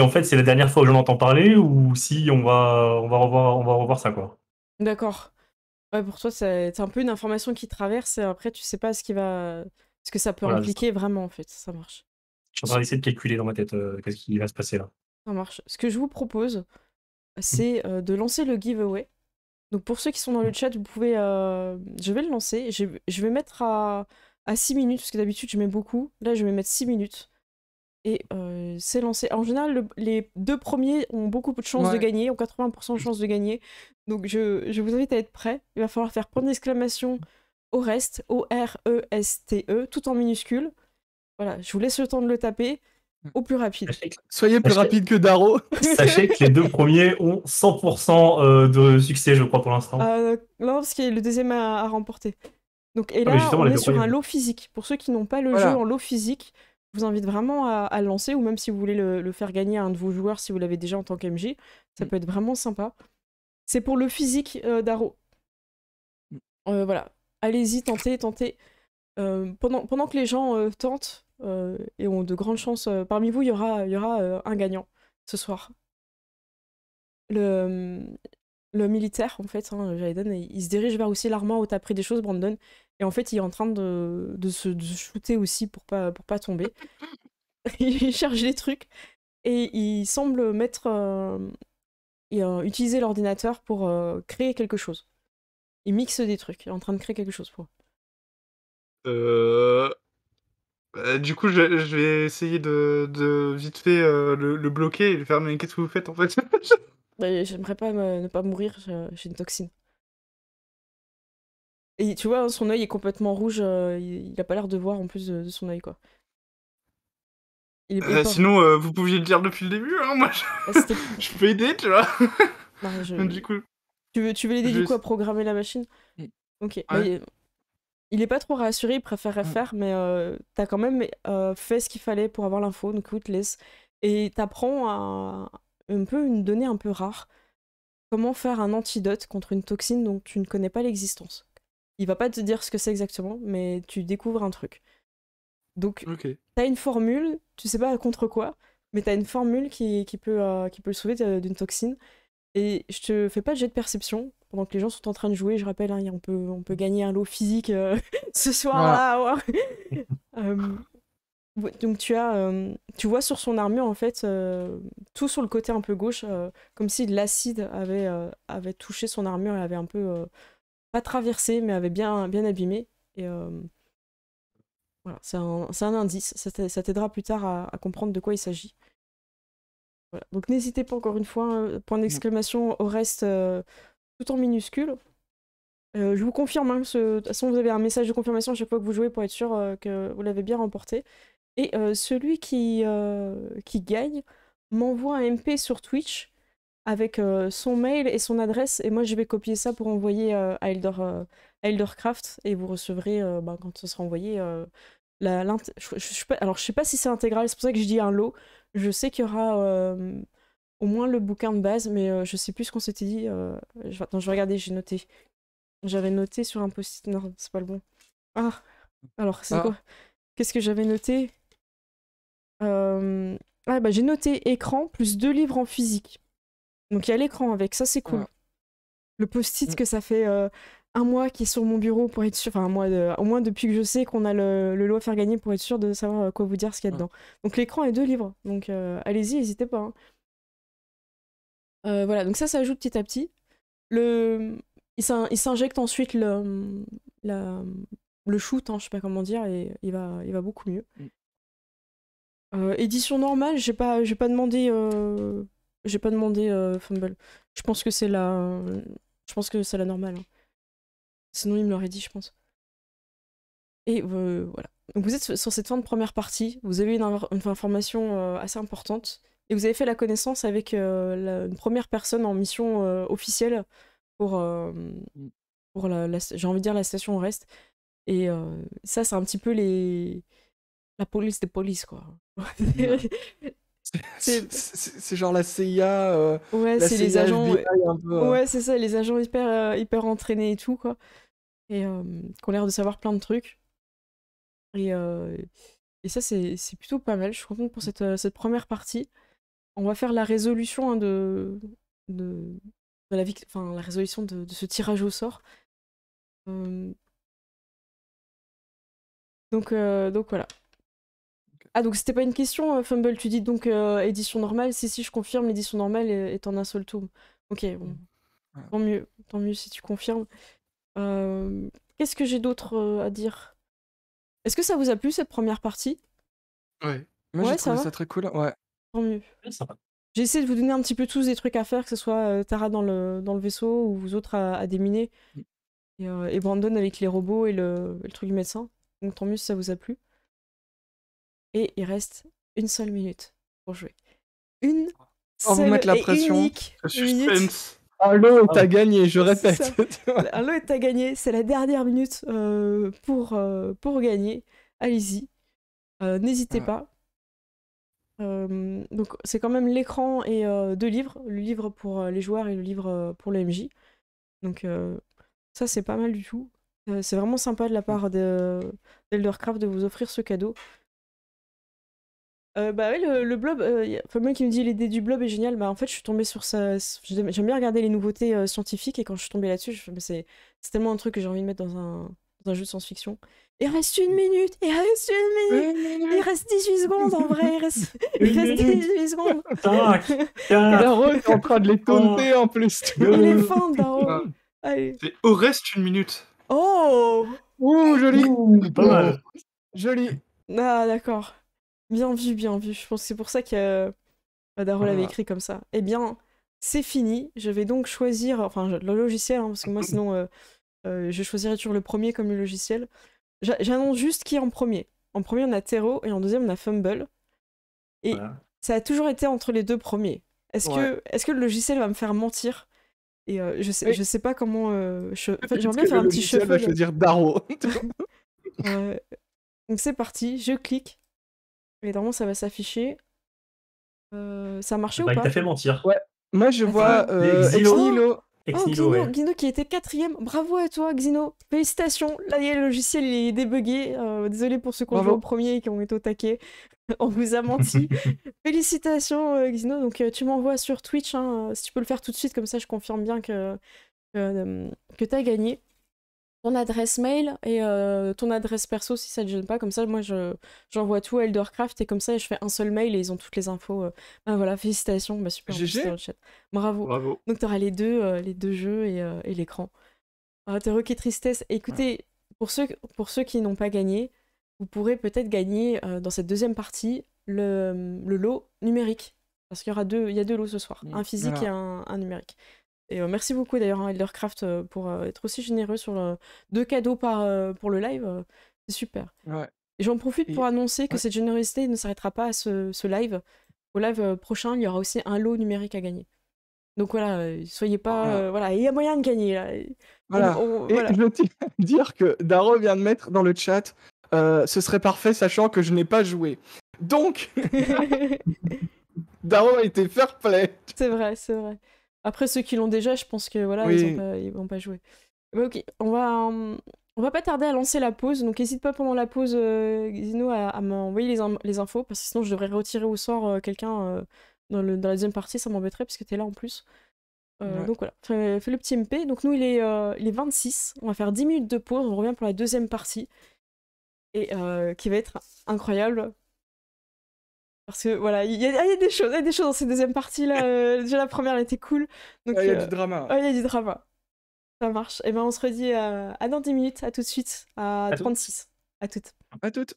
[SPEAKER 2] en fait c'est la dernière fois que j'en entends parler ou si on va revoir ça, quoi.
[SPEAKER 1] D'accord. Ouais, pour toi, c'est un peu une information qui traverse et après, tu sais pas ce que ça peut
[SPEAKER 2] Voilà, c'est ça.
[SPEAKER 1] impliquer vraiment, en fait. Ça marche.
[SPEAKER 2] Je suis en train d'essayer de calculer dans ma tête qu'est-ce qui va se passer là.
[SPEAKER 1] Ça marche. Ce que je vous propose, c'est de lancer le giveaway. Donc, pour ceux qui sont dans le chat, vous pouvez. Je vais le lancer. Je vais mettre à 6 minutes, parce que d'habitude, je mets beaucoup. Là, je vais mettre 6 minutes. Et c'est lancé. En général, les deux premiers ont beaucoup de chances de gagner, ont 80% de chances de gagner. Donc je vous invite à être prêts. Il va falloir faire point d'exclamation au reste, O-R-E-S-T-E, tout en minuscule. Voilà, je vous laisse le temps de le taper au plus rapide.
[SPEAKER 4] Soyez plus rapide que Daro.
[SPEAKER 2] Sachez que les deux premiers ont 100% de succès, je crois, pour l'instant.
[SPEAKER 1] Non, parce qu'il y a le deuxième à remporter. Donc, et
[SPEAKER 2] mais
[SPEAKER 1] là,
[SPEAKER 2] justement,
[SPEAKER 1] on
[SPEAKER 2] les
[SPEAKER 1] est
[SPEAKER 2] deux
[SPEAKER 1] sur un
[SPEAKER 2] premiers.
[SPEAKER 1] lot physique. Pour ceux qui n'ont pas le
[SPEAKER 4] Voilà.
[SPEAKER 1] jeu en lot physique, je vous invite vraiment à le lancer, ou même si vous voulez le faire gagner à un de vos joueurs, si vous l'avez déjà en tant qu'MJ, ça peut être vraiment sympa. C'est pour le physique d'Aro. Voilà, allez-y, tentez. Pendant que les gens tentent et ont de grandes chances, parmi vous, il y aura un gagnant ce soir. Le le militaire, en fait, Jaden, il se dirige vers aussi l'armoire où t'as pris des choses, Brandon. Et en fait, il est en train de se shooter aussi pour pas tomber. Il cherche des trucs. Et il semble utiliser l'ordinateur pour créer quelque chose. Il mixe des trucs. Il est en train de créer quelque chose pour.
[SPEAKER 5] Du coup, je vais essayer de vite fait le bloquer et lui faire mais qu'est-ce que vous faites en fait?
[SPEAKER 1] J'aimerais pas ne pas mourir, j'ai une toxine. Et tu vois, son œil est complètement rouge, il a pas l'air de voir en plus de son œil, quoi. Il est pas...
[SPEAKER 5] Sinon, vous pouviez le dire depuis le début, hein, moi je peux aider, tu vois.
[SPEAKER 1] Non,
[SPEAKER 5] Du coup,
[SPEAKER 1] tu veux l'aider du coup à
[SPEAKER 5] je...
[SPEAKER 1] programmer la machine? Ok. Bah,
[SPEAKER 5] Ouais.
[SPEAKER 1] il est pas trop rassuré, il préférerait faire, mais t'as quand même fait ce qu'il fallait pour avoir l'info, donc il te laisse. Et t'apprends un peu une donnée un peu rare. Comment faire un antidote contre une toxine dont tu ne connais pas l'existence. Il va pas te dire ce que c'est exactement, mais tu découvres un truc. Donc,
[SPEAKER 5] Ok.
[SPEAKER 1] t'as une formule, tu sais pas contre quoi, mais t'as une formule qui peut le sauver d'une toxine. Et je te fais pas de jet de perception pendant que les gens sont en train de jouer. Je rappelle, hein, on peut gagner un lot physique ce soir-là. Ouais. Donc tu vois sur son armure en fait tout sur le côté un peu gauche, comme si de l'acide avait touché son armure et avait un peu pas traversé, mais avait bien abîmé. Et voilà, c'est un indice. Ça t'aidera plus tard à comprendre de quoi il s'agit. Voilà. Donc n'hésitez pas encore une fois, point d'exclamation au reste tout en minuscule. Je vous confirme, hein, de toute façon vous avez un message de confirmation à chaque fois que vous jouez pour être sûr que vous l'avez bien remporté. Et celui qui gagne m'envoie un MP sur Twitch avec son mail et son adresse. Et moi je vais copier ça pour envoyer à Eldercraft. Et vous recevrez, quand ce sera envoyé, alors je sais pas si c'est intégral, c'est pour ça que je dis un lot. Je sais qu'il y aura au moins le bouquin de base, mais je sais plus ce qu'on s'était dit. Attends, je vais regarder, j'ai noté. J'avais noté sur un post-it. Non, c'est pas le bon. Ah, alors, c'est quoi? Qu'est-ce que j'avais noté? Ah, bah, j'ai noté écran plus 2 livres en physique. Donc, il y a l'écran avec, ça, c'est cool. Le post-it que ça fait un mois qui est sur mon bureau pour être sûr. Enfin, au moins depuis que je sais qu'on a le lot à faire gagner pour être sûr de savoir quoi vous dire ce qu'il y a dedans. Donc, l'écran est 2 livres. Donc, allez-y, n'hésitez pas. Hein. Voilà, donc ça ajoute petit à petit. Il s'injecte ensuite le shoot, hein, je sais pas comment dire, et il va beaucoup mieux. Édition normale, j'ai pas demandé Fumble. Je pense que c'est la normale. Hein. Sinon il me l'aurait dit, je pense. Et voilà. Donc vous êtes sur cette fin de première partie, vous avez une information assez importante, et vous avez fait la connaissance avec une première personne en mission officielle pour j'ai envie de dire la station au reste. Et ça, c'est un petit peu la police des polices, quoi.
[SPEAKER 4] C'est genre la CIA,
[SPEAKER 1] ouais,
[SPEAKER 4] la
[SPEAKER 1] c'est les
[SPEAKER 4] CIA
[SPEAKER 1] agents.
[SPEAKER 4] FBI un peu.
[SPEAKER 1] Ouais, c'est ça, les agents hyper entraînés et tout, quoi. Et qui ont l'air de savoir plein de trucs. Et ça, c'est plutôt pas mal. Je suis contente pour cette première partie. On va faire la résolution hein, de la la résolution de ce tirage au sort. Donc voilà. Ah, donc c'était pas une question, Fumble, tu dis donc édition normale. Si, je confirme, l'édition normale est en un seul tome. Ok, bon. Tant mieux si tu confirmes. Qu'est-ce que j'ai d'autre à dire? Est-ce que ça vous a plu cette première partie?
[SPEAKER 5] Ouais.
[SPEAKER 4] Moi j'ai trouvé ça très cool, ouais.
[SPEAKER 1] Tant mieux.
[SPEAKER 2] Ça va.
[SPEAKER 1] J'ai essayé de vous donner un petit peu tous des trucs à faire, que ce soit Tara dans le vaisseau ou vous autres à déminer. Et Brandon avec les robots et le truc du médecin. Donc tant mieux si ça vous a plu. Et il reste une seule minute pour jouer. Une
[SPEAKER 4] vous
[SPEAKER 1] seule
[SPEAKER 4] mettre la
[SPEAKER 1] et
[SPEAKER 4] pression.
[SPEAKER 1] unique minute.
[SPEAKER 4] Un lot est à gagner, je répète.
[SPEAKER 1] Un lot est à gagner, c'est la dernière minute pour gagner. Allez-y, n'hésitez pas. Donc c'est quand même l'écran et 2 livres, le livre pour les joueurs et le livre pour le MJ. Donc ça c'est pas mal du tout. C'est vraiment sympa de la part d'Eldercraft de vous offrir ce cadeau. Bah ouais, le blob, enfin moi qui me dit l'idée du blob est géniale, bah en fait je suis tombée sur ça, j'aime bien regarder les nouveautés scientifiques et quand je suis tombée là-dessus, je fais, mais c'est tellement un truc que j'ai envie de mettre dans un jeu de science-fiction. Il reste 1 minute, il reste 1 minute, il reste 18 secondes en vrai, il reste 18 secondes.
[SPEAKER 2] 5, 4,
[SPEAKER 4] Daro est en train de les taunter en plus.
[SPEAKER 1] Il est fin, Daro.
[SPEAKER 5] Ah.
[SPEAKER 1] Allez.
[SPEAKER 5] C'est au reste 1 minute.
[SPEAKER 1] Oh!
[SPEAKER 4] Ouh, joli.
[SPEAKER 2] pas mal.
[SPEAKER 4] Joli.
[SPEAKER 1] Ah d'accord. Bien vu, bien vu. Je pense que c'est pour ça que Daro l'avait écrit comme ça. Eh bien, c'est fini. Je vais donc choisir, enfin le logiciel, hein, parce que moi sinon je choisirais toujours le premier comme le logiciel. J'annonce juste qui est en premier. En premier, on a Tero et en deuxième, on a Fumble. Et
[SPEAKER 2] Voilà.
[SPEAKER 1] ça a toujours été entre les deux premiers. Est-ce que le logiciel va me faire mentir? Et je sais pas comment. En fait, j'aimerais bien faire un petit
[SPEAKER 4] shuffle.
[SPEAKER 1] shuffle.
[SPEAKER 4] Je veux dire Daro.
[SPEAKER 1] Donc c'est parti, je clique. Et normalement, ça va s'afficher. Ça a marché ou
[SPEAKER 2] Bah, il
[SPEAKER 1] pas?
[SPEAKER 2] t'a fait mentir.
[SPEAKER 4] Ouais. Moi, je vois
[SPEAKER 2] Xilo.
[SPEAKER 1] Oh,
[SPEAKER 2] Xilo, ouais.
[SPEAKER 1] Xino qui était 4ème. Bravo à toi, Xino. Félicitations. Là, le logiciel il est débugué. Désolé pour ceux qui ont joué au premier et qui ont été au taquet. On vous a menti. Félicitations, Xino. Donc, tu m'envoies sur Twitch. Hein, si tu peux le faire tout de suite, comme ça, je confirme bien que tu as gagné. Ton adresse mail et ton adresse perso si ça te gêne pas. Comme ça, moi, j'envoie tout à Eldercraft et comme ça, je fais un seul mail et ils ont toutes les infos. Bah voilà, félicitations. Bah super,
[SPEAKER 4] GG.
[SPEAKER 1] dans le chat. Bravo.
[SPEAKER 5] Bravo.
[SPEAKER 1] Donc, tu auras les deux jeux et l'écran. Terreau et tristesse. Écoutez, pour ceux qui n'ont pas gagné, vous pourrez peut-être gagner dans cette deuxième partie le lot numérique. Parce qu'il y a deux lots ce soir. Un physique et un numérique. Et merci beaucoup d'ailleurs à Eldercraft pour être aussi généreux sur 2 cadeaux pour le live. C'est super.
[SPEAKER 4] Ouais.
[SPEAKER 1] Et j'en profite pour annoncer que cette générosité ne s'arrêtera pas à ce live. Au live prochain, il y aura aussi un lot numérique à gagner. Donc voilà, soyez pas... voilà, il y a moyen de gagner là.
[SPEAKER 4] Voilà.
[SPEAKER 1] Voilà.
[SPEAKER 4] Je tiens à dire que Daro vient de mettre dans le chat ce serait parfait sachant que je n'ai pas joué. Donc, Daro a été fair play.
[SPEAKER 1] C'est vrai, c'est vrai. Après, ceux qui l'ont déjà, je pense que voilà, ils vont pas jouer. Bah, ok, on va pas tarder à lancer la pause, donc n'hésite pas pendant la pause, Xino, à m'envoyer les infos, parce que sinon je devrais retirer au sort quelqu'un dans la deuxième partie, ça m'embêterait, parce que t'es là en plus. Donc voilà, fais le petit MP. Donc nous, il est 26, on va faire 10 minutes de pause, on revient pour la deuxième partie, et qui va être incroyable. Parce que voilà, il y a des choses dans cette deuxième partie là. Déjà la première elle était cool. Donc
[SPEAKER 4] il y a du drama.
[SPEAKER 1] Il y a du drama. Ça marche. Et ben on se redit à dans 10 minutes, à tout de suite, à 36. À toutes.
[SPEAKER 4] À toutes.